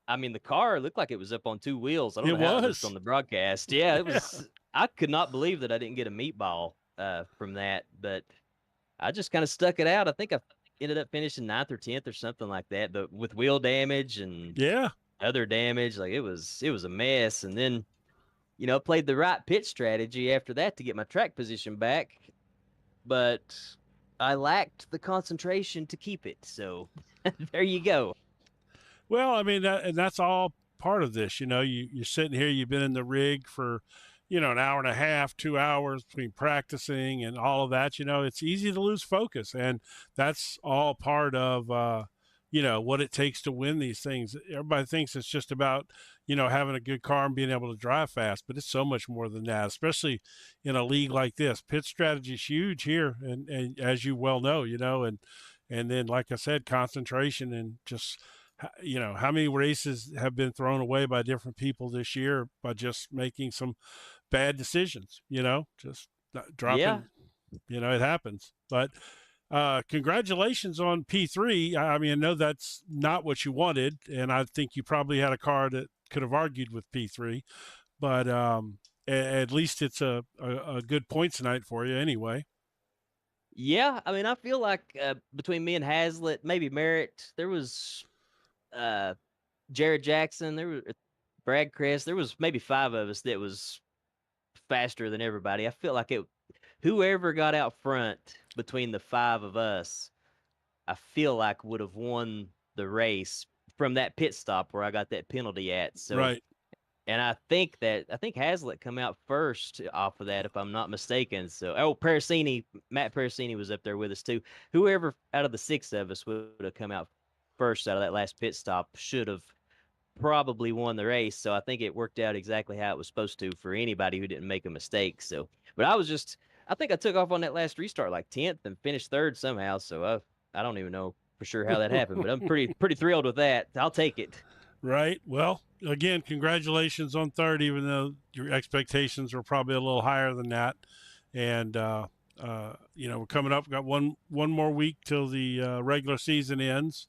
I mean, the car looked like it was up on 2 wheels. I don't know how it was on the broadcast. Yeah, it was. I could not believe that I didn't get a meatball from that, but I just kind of stuck it out. I think I ended up finishing 9th or 10th or something like that, but with wheel damage and other damage, like it was a mess. And then, played the right pit strategy after that to get my track position back, but I lacked the concentration to keep it. So there you go. Well, I mean, that's all part of this. You're sitting here, you've been in the rig for, an hour and a half, 2 hours between practicing and all of that. It's easy to lose focus. And that's all part of, what it takes to win these things. Everybody thinks it's just about, having a good car and being able to drive fast, but it's so much more than that, especially in a league like this. Pit strategy is huge here. And as you well know, and then, like I said, concentration and just, how many races have been thrown away by different people this year by just making some bad decisions, just dropping, it happens. But congratulations on P3. I mean, I know that's not what you wanted, and I think you probably had a car that could have argued with P3, but at least it's a good points night for you anyway. Yeah, I mean, I feel like between me and Hazlitt, maybe Merritt, there was Jared Jackson, there was Brad Crest, there was maybe 5 of us that was faster than everybody. I feel like whoever got out front between the 5 of us, I feel like would have won the race from that pit stop where I got that penalty at. So, right. And I think Hazlitt come out first off of that, if I'm not mistaken. So, Matt Parasini was up there with us too. Whoever out of the 6 of us would have come out first out of that last pit stop should have probably won the race. So I think it worked out exactly how it was supposed to for anybody who didn't make a mistake. So, but I think I took off on that last restart like 10th and finished 3rd somehow. So I don't even know for sure how that happened, but I'm pretty thrilled with that. I'll take it. Right. Well, again, congratulations on 3rd, even though your expectations were probably a little higher than that. And, we're coming up, got one more week till the regular season ends.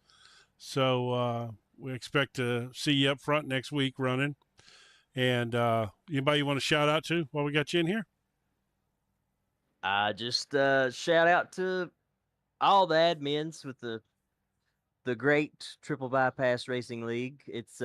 So we expect to see you up front next week running. And anybody you want to shout out to while we got you in here? Just shout out to all the admins with the great Triple Bypass Racing League. It's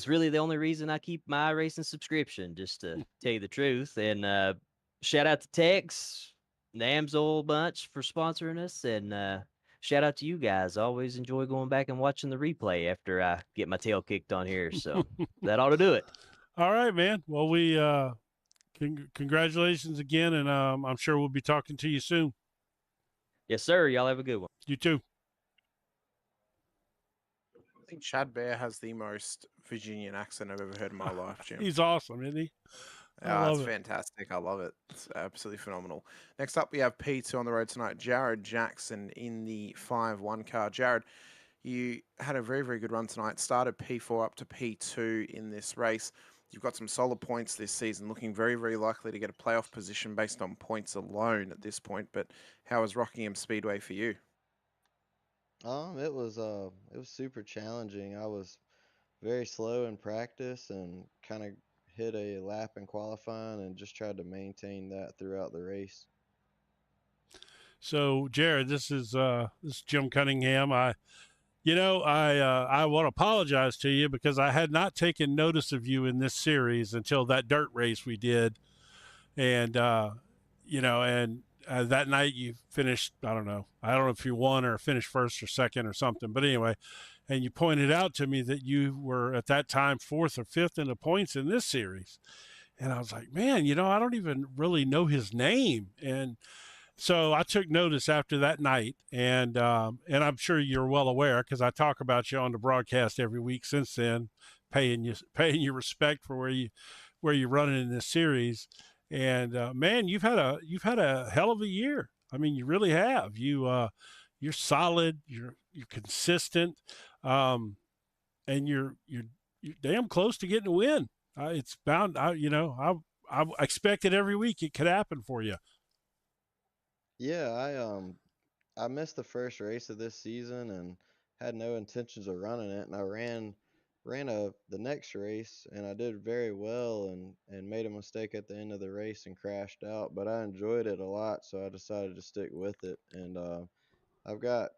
really the only reason I keep my iRacing subscription, just to tell you the truth. And shout out to Tex, the AMSOIL bunch for sponsoring us, and shout out to you guys. I always enjoy going back and watching the replay after I get my tail kicked on here. So that ought to do it. All right, man. Well, we congratulations again, and I'm sure we'll be talking to you soon. Yes, sir. Y'all have a good one. You too. I think Chad Bear has the most Virginian accent I've ever heard in my life, Jim. He's awesome, isn't he? It's fantastic. I love it. It's absolutely phenomenal. Next up, we have P2 on the road tonight. Jared Jackson in the 5-1 car. Jared, You had a very, very good run tonight. Started P4 up to P2 in this race. You've got some solid points this season, looking very, very likely to get a playoff position based on points alone at this point. But how was Rockingham Speedway for you? It was super challenging. I was very slow in practice and kind of hit a lap in qualifying and just tried to maintain that throughout the race. So, Jared, this is Jim Cunningham. I want to apologize to you because I had not taken notice of you in this series until that dirt race we did, and that night you finished. I don't know if you won or finished first or second or something, but anyway, and you pointed out to me that you were at that time fourth or fifth in the points in this series, and I was like, man, I don't even really know his name, and so I took notice after that night, and I'm sure you're well aware because I talk about you on the broadcast every week since then, paying you respect for where you're running in this series. And man, you've had a hell of a year. I mean, you really have. You're solid. You're consistent, and you're damn close to getting a win. It's bound. I expected every week it could happen for you. Yeah, I missed the first race of this season and had no intentions of running it, and I ran the next race and I did very well and made a mistake at the end of the race and crashed out, but I enjoyed it a lot, so I decided to stick with it. And I've got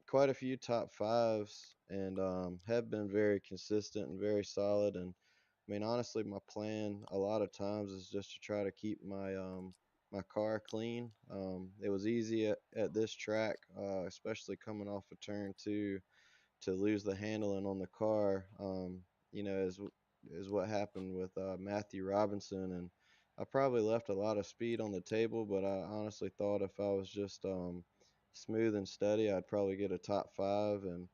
quite a few top fives and have been very consistent and very solid. And I mean, honestly, my plan a lot of times is just to try to keep my car clean. It was easy at this track, especially coming off of turn two, to lose the handling on the car. You know, is what happened with Matthew Robinson, and I probably left a lot of speed on the table. But I honestly thought if I was just smooth and steady, I'd probably get a top five. And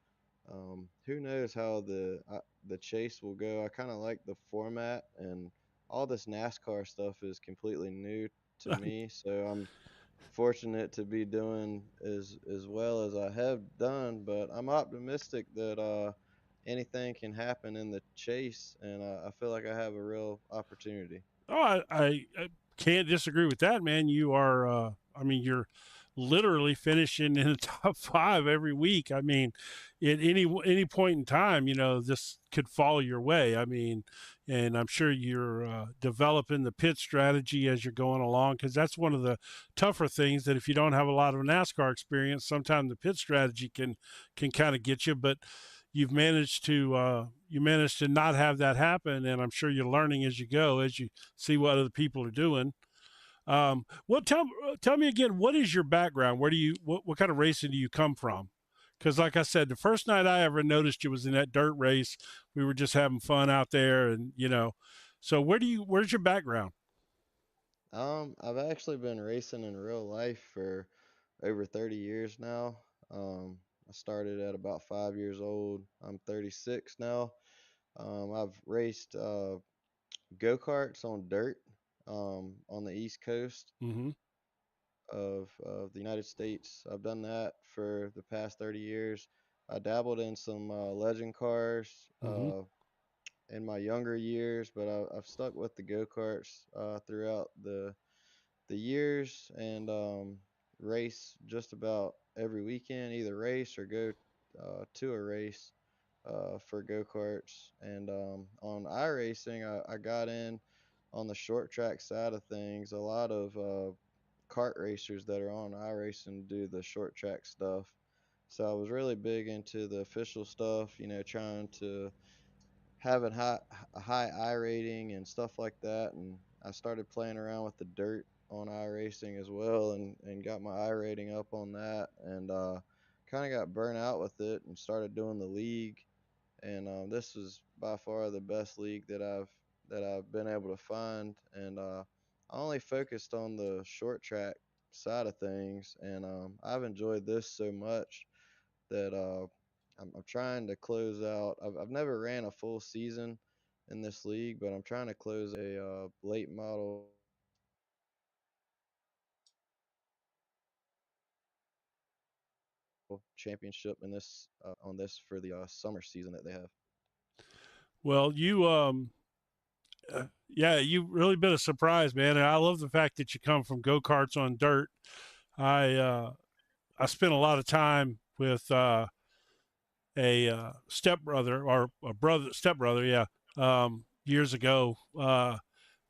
who knows how the chase will go. I kind of like the format, and all this NASCAR stuff is completely new to me, so I'm fortunate to be doing as well as I have done. But I'm optimistic that anything can happen in the chase, and I feel like I have a real opportunity. Oh, I can't disagree with that, man. You are, you're literally finishing in the top five every week. I mean, at any point in time, this could fall your way. I mean, and I'm sure you're developing the pit strategy as you're going along because that's one of the tougher things that if you don't have a lot of NASCAR experience, sometimes the pit strategy can kind of get you. But you've managed to not have that happen, and I'm sure you're learning as you go as you see what other people are doing. Well, tell me again, what is your background? What kind of racing do you come from? Because like I said, the first night I ever noticed you was in that dirt race. We were just having fun out there, and so where's your background? I've actually been racing in real life for over 30 years now. I started at about 5 years old. I'm 36 now. I've raced go-karts on dirt on the East Coast Mm-hmm. of the United States. I've done that for the past 30 years. I dabbled in some legend cars Mm-hmm. in my younger years, but I've stuck with the go-karts throughout the years and race just about every weekend, either race or go to a race for go-karts. And on iRacing, I got in on the short track side of things. A lot of kart racers that are on iRacing do the short track stuff. So I was really big into the official stuff, trying to have a high I rating and stuff like that. And I started playing around with the dirt on iRacing as well, and got my I rating up on that, and kind of got burnt out with it and started doing the league. And this is by far the best league that I've been able to find. And I only focused on the short track side of things, and I've enjoyed this so much that I'm trying to close out. I've never ran a full season in this league, but I'm trying to close a late model championship in this on this for the summer season that they have. Well, yeah, you've really been a surprise, man. And I love the fact that you come from go-karts on dirt. I spent a lot of time with a stepbrother or a stepbrother, yeah, years ago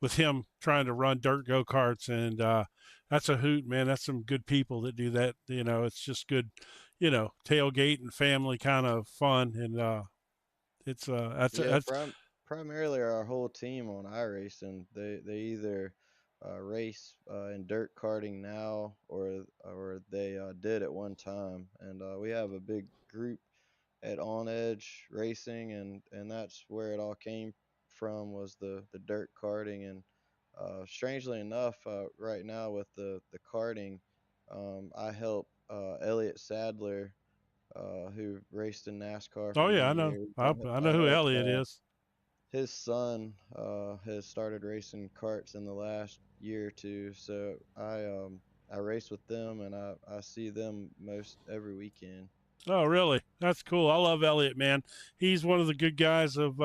with him trying to run dirt go-karts, and that's a hoot, man. That's some good people that do that. It's just good, tailgate and family kind of fun, and that's primarily our whole team on iRacing. They either race in dirt karting now, or they did at one time, and we have a big group at On Edge Racing, and that's where it all came from, was the dirt karting. And strangely enough, right now with the karting, I help Elliott Sadler, who raced in NASCAR oh for yeah, I many know. years. I know I who help Elliott is. his son has started racing karts in the last year or two, so I race with them, and I see them most every weekend. Oh, really? That's cool. I love Elliott, man. He's one of the good guys of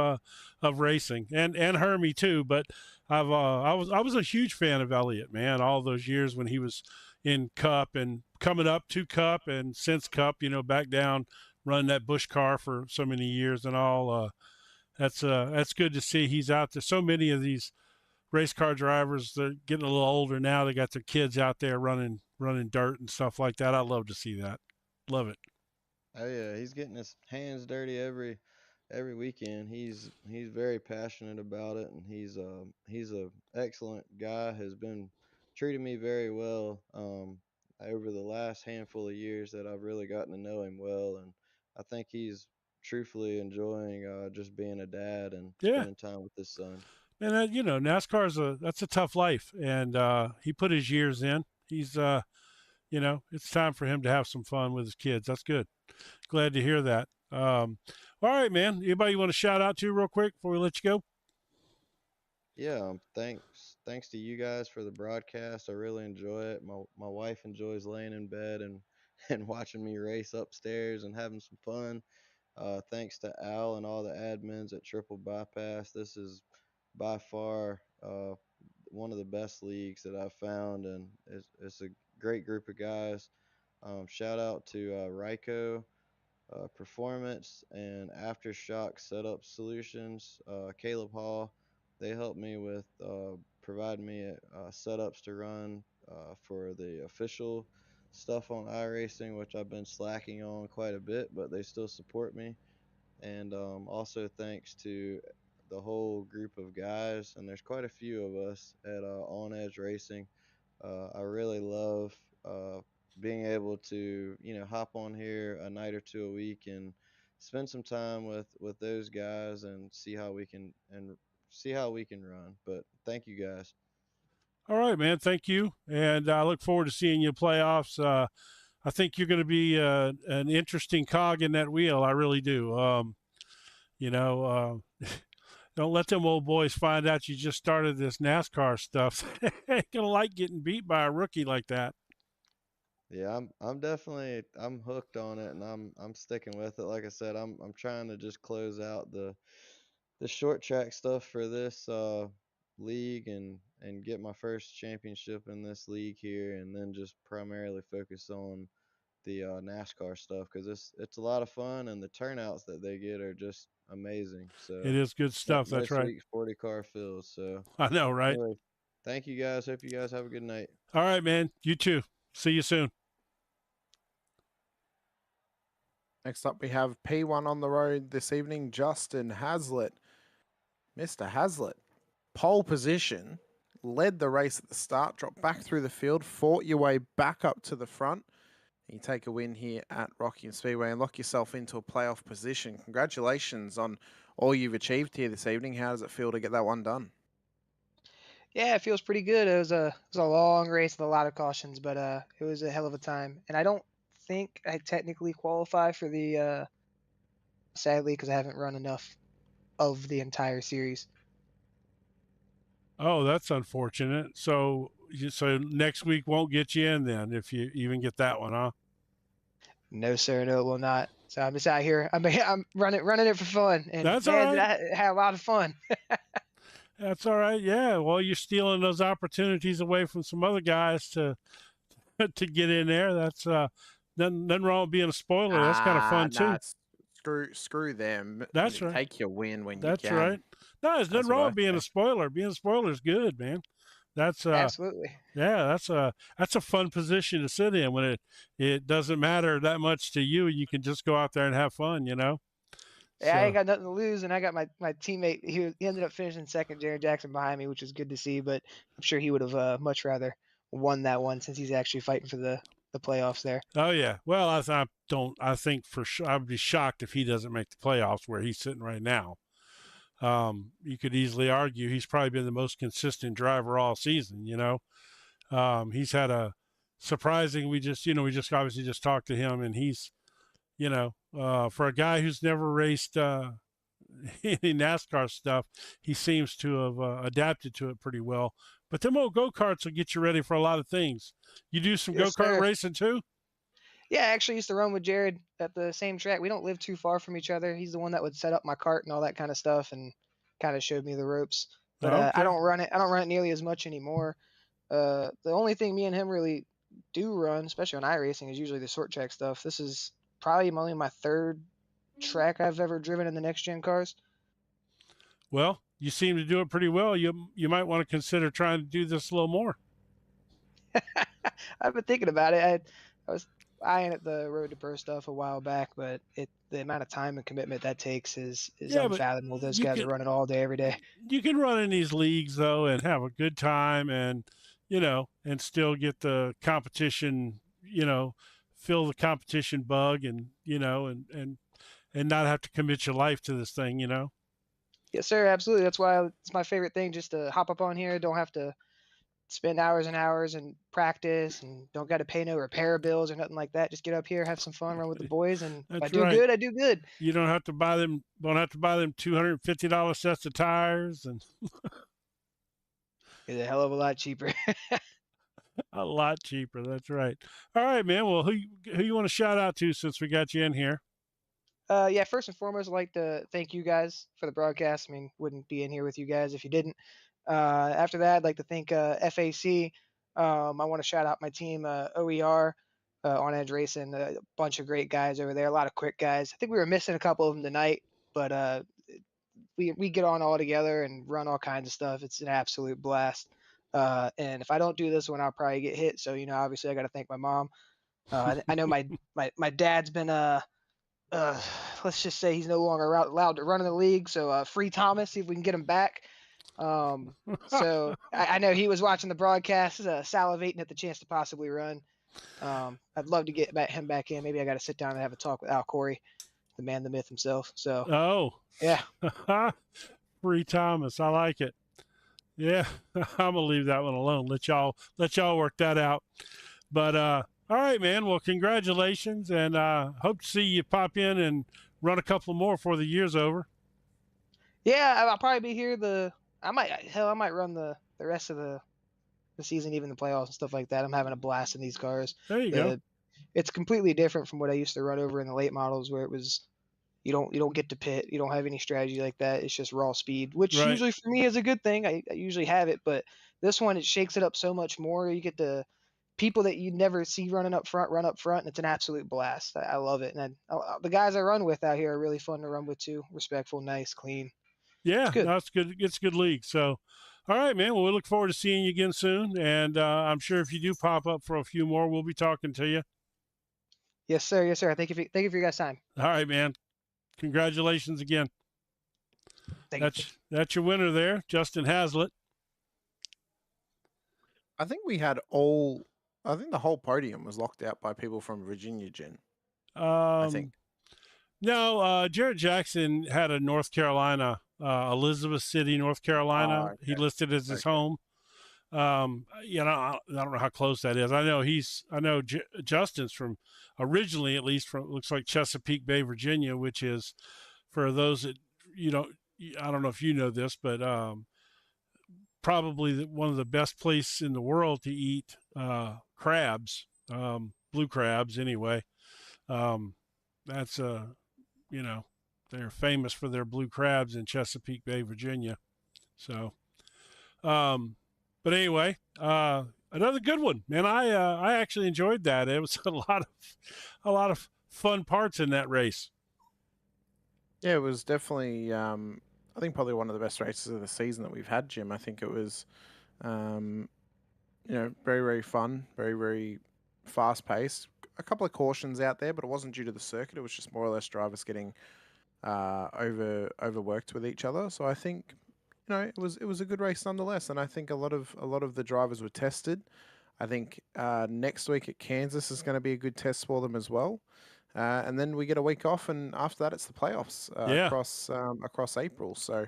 racing, and Hermie too. But I was a huge fan of Elliott, man. All those years when he was in Cup and coming up to Cup and since Cup, back down running that Busch car for so many years and all. That's good to see he's out there. So many of these race car drivers, they're getting a little older now. They got their kids out there running dirt and stuff like that. I love to see that. Love it. Oh yeah, he's getting his hands dirty every weekend. He's very passionate about it, and he's a excellent guy. Has been treating me very well over the last handful of years that I've really gotten to know him well, and I think he's truthfully enjoying just being a dad and Yeah. spending time with his son. And NASCAR that's a tough life, and he put his years in. He's it's time for him to have some fun with his kids. That's good. Glad to hear that. All right, man. Anybody you want to shout out to real quick before we let you go? Yeah, thanks to you guys for the broadcast. I really enjoy it. My wife enjoys laying in bed and and watching me race upstairs and having some fun. Thanks to Al and all the admins at Triple Bypass. This is by far one of the best leagues that I've found, and it's a great group of guys. Shout out to Ryko Performance and Aftershock Setup Solutions. Caleb Hall, they helped me with providing me setups to run for the official stuff on iRacing, which I've been slacking on quite a bit, but they still support me. And also thanks to the whole group of guys, and there's quite a few of us at On Edge Racing. I really love being able to hop on here a night or two a week and spend some time with those guys and see how we can run. But thank you guys. All right, man. Thank you, and I look forward to seeing you playoffs. I think you're going to be an interesting cog in that wheel. I really do. Don't let them old boys find out you just started this NASCAR stuff. They ain't gonna like getting beat by a rookie like that. Yeah, I'm hooked on it, and I'm sticking with it. Like I said, I'm trying to just close out the short track stuff for this league and get my first championship in this league here, and then just primarily focus on the NASCAR stuff, because it's a lot of fun, and the turnouts that they get are just amazing. So it is good stuff. That's right. 40 car fields. So I know, right? Anyway, thank you guys. Hope you guys have a good night. All right, man. You too. See you soon. Next up, we have P1 on the road this evening, Justin Hazlitt. Mr. Hazlitt, pole position, led the race at the start, dropped back through the field, fought your way back up to the front. You take a win here at Rockingham Speedway and lock yourself into a playoff position. Congratulations on all you've achieved here this evening. How does it feel to get that one done? Yeah, it feels pretty good. It was a long race with a lot of cautions, but it was a hell of a time. And I don't think I technically qualify for the sadly, because I haven't run enough of the entire series. Oh, that's unfortunate. So next week won't get you in then, if you even get that one, huh? No, sir. No, it will not. So I'm just out here. I'm running it for fun. And That's man, all did right. I had a lot of fun. That's all right. Yeah. Well, you're stealing those opportunities away from some other guys to get in there. That's nothing wrong with being a spoiler. That's kind of fun too. Screw them. That's right. Take your win when you That's can. right. No, there's nothing wrong with being say. a spoiler. Being a spoiler is good, man. That's Absolutely. Yeah, that's a fun position to sit in when it doesn't matter that much to you. You can just go out there and have fun, you know. Yeah, I ain't got nothing to lose, and I got my teammate. He ended up finishing second, Jared Jackson, behind me, which was good to see. But I'm sure he would have much rather won that one since he's actually fighting for the playoffs there. Oh yeah. Well, I think for sure I'd be shocked if he doesn't make the playoffs where he's sitting right now. You could easily argue he's probably been the most consistent driver all season. You know, he's had a surprising. We just obviously just talked to him, and he's, you know, for a guy who's never raced any NASCAR stuff, he seems to have adapted to it pretty well. But them old go-karts will get you ready for a lot of things. You do some go-kart racing too? Yeah, I actually used to run with Jared at the same track. We don't live too far from each other. He's the one that would set up my cart and all that kind of stuff, and kind of showed me the ropes. But Okay. I don't run it nearly as much anymore. The only thing me and him really do run, especially on iRacing, is usually the short track stuff. This is probably only my third track I've ever driven in the next gen cars. Well, you seem to do it pretty well. You might want to consider trying to do this a little more. I've been thinking about it. I was eyeing at the Road to Pro stuff a while back, but the amount of time and commitment that takes is unfathomable. Those guys are running all day, every day. You can run in these leagues though and have a good time, and you know, and still get the competition, you know, feel the competition bug, and you know, and not have to commit your life to this thing, you know. Yes, sir. Absolutely. That's why it's my favorite thing, just to hop up on here. Don't have to spend hours and hours and practice, and don't got to pay no repair bills or nothing like that. Just get up here, have some fun, run with the boys, and if I do good, I do good. You don't have to buy them $250 sets of tires, and it's a hell of a lot cheaper. A lot cheaper. That's right. All right, man. Well, who you want to shout out to since we got you in here? Yeah, first and foremost, I'd like to thank you guys for the broadcast. I mean, wouldn't be in here with you guys if you didn't. After that, I'd like to thank FAC. I want to shout out my team, OER, On Edge Racing, a bunch of great guys over there, a lot of quick guys. I think we were missing a couple of them tonight, but we get on all together and run all kinds of stuff. It's an absolute blast. And if I don't do this one, I'll probably get hit. So, you know, obviously I got to thank my mom. I know my dad's been let's just say he's no longer allowed to run in the league. So free Thomas, see if we can get him back. So I know he was watching the broadcast, salivating at the chance to possibly run. I'd love to get him back in. Maybe I got to sit down and have a talk with R10 Corey, the man, the myth himself. So yeah, free Thomas, I like it. Yeah, I'm gonna leave that one alone. Let y'all work that out. But all right, man. Well, congratulations, and hope to see you pop in and run a couple more before the year's over. Yeah, I'll probably be here. I might run the rest of the season, even the playoffs and stuff like that. I'm having a blast in these cars. There you go. It's completely different from what I used to run over in the late models, where it was you don't get to pit, you don't have any strategy like that. It's just raw speed, which usually for me is a good thing. I usually have it, but this one, it shakes it up so much more. You get the people that you never see running up front, run up front, and it's an absolute blast. I love it. And the guys I run with out here are really fun to run with too. Respectful, nice, clean. Yeah, that's good. It's a good league. So, all right, man. Well, we look forward to seeing you again soon. And I'm sure if you do pop up for a few more, we'll be talking to you. Yes, sir. Yes, sir. Thank you for your guys' time. All right, man. Congratulations again. That's your winner there, Justin Hazlitt. I think the whole podium was locked out by people from Virginia Gen. I think. No, Jared Jackson had a North Carolina, Elizabeth City, North Carolina. Okay. He listed as his home. You know, I don't know how close that is. I know Justin's from originally, at least from, looks like Chesapeake Bay, Virginia, which is, for those that, you know, I don't know if you know this, but probably one of the best places in the world to eat crabs, blue crabs anyway. That's you know, they're famous for their blue crabs in Chesapeake Bay, Virginia. So, but anyway, another good one, man. I actually enjoyed that. It was a lot of fun parts in that race. Yeah, it was definitely, I think probably one of the best races of the season that we've had, Jim. I think it was, very, very fun, very, very fast paced. A couple of cautions out there, but it wasn't due to the circuit. It was just more or less drivers getting overworked with each other. So I think, it was a good race nonetheless. And I think a lot of the drivers were tested. I think next week at Kansas is going to be a good test for them as well. And then we get a week off, and after that, it's the playoffs across April. So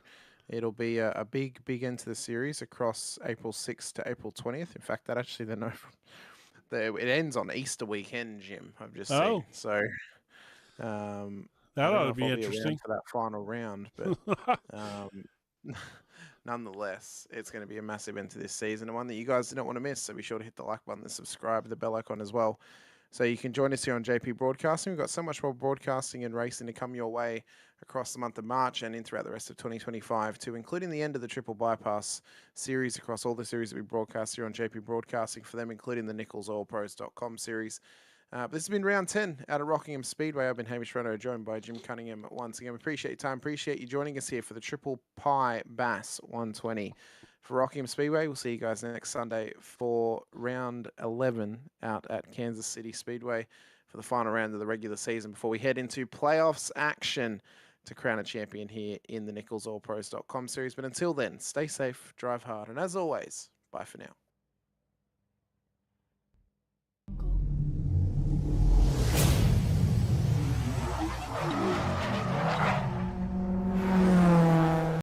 it'll be a big end to the series across April 6th to April 20th. In fact, that actually it ends on Easter weekend, Jim. I've just seen. So that ought to be interesting for that final round, but nonetheless, it's going to be a massive end to this season, and one that you guys don't want to miss. So be sure to hit the like button, and subscribe, the bell icon as well. So you can join us here on JP Broadcasting. We've got so much more broadcasting and racing to come your way across the month of March and in throughout the rest of 2025 too, including the end of the Triple Bypass series across all the series that we broadcast here on JP Broadcasting for them, including the NicholsOilPros.com series. This has been round 10 out of Rockingham Speedway. I've been Hamish, joined by Jim Cunningham once again. Appreciate your time. Appreciate you joining us here for the Triple Pi Bass 120 for Rockingham Speedway. We'll see you guys next Sunday for round 11 out at Kansas City Speedway for the final round of the regular season before we head into playoffs action to crown a champion here in the NicholsOilPros.com series. But until then, stay safe, drive hard, and as always, bye for now.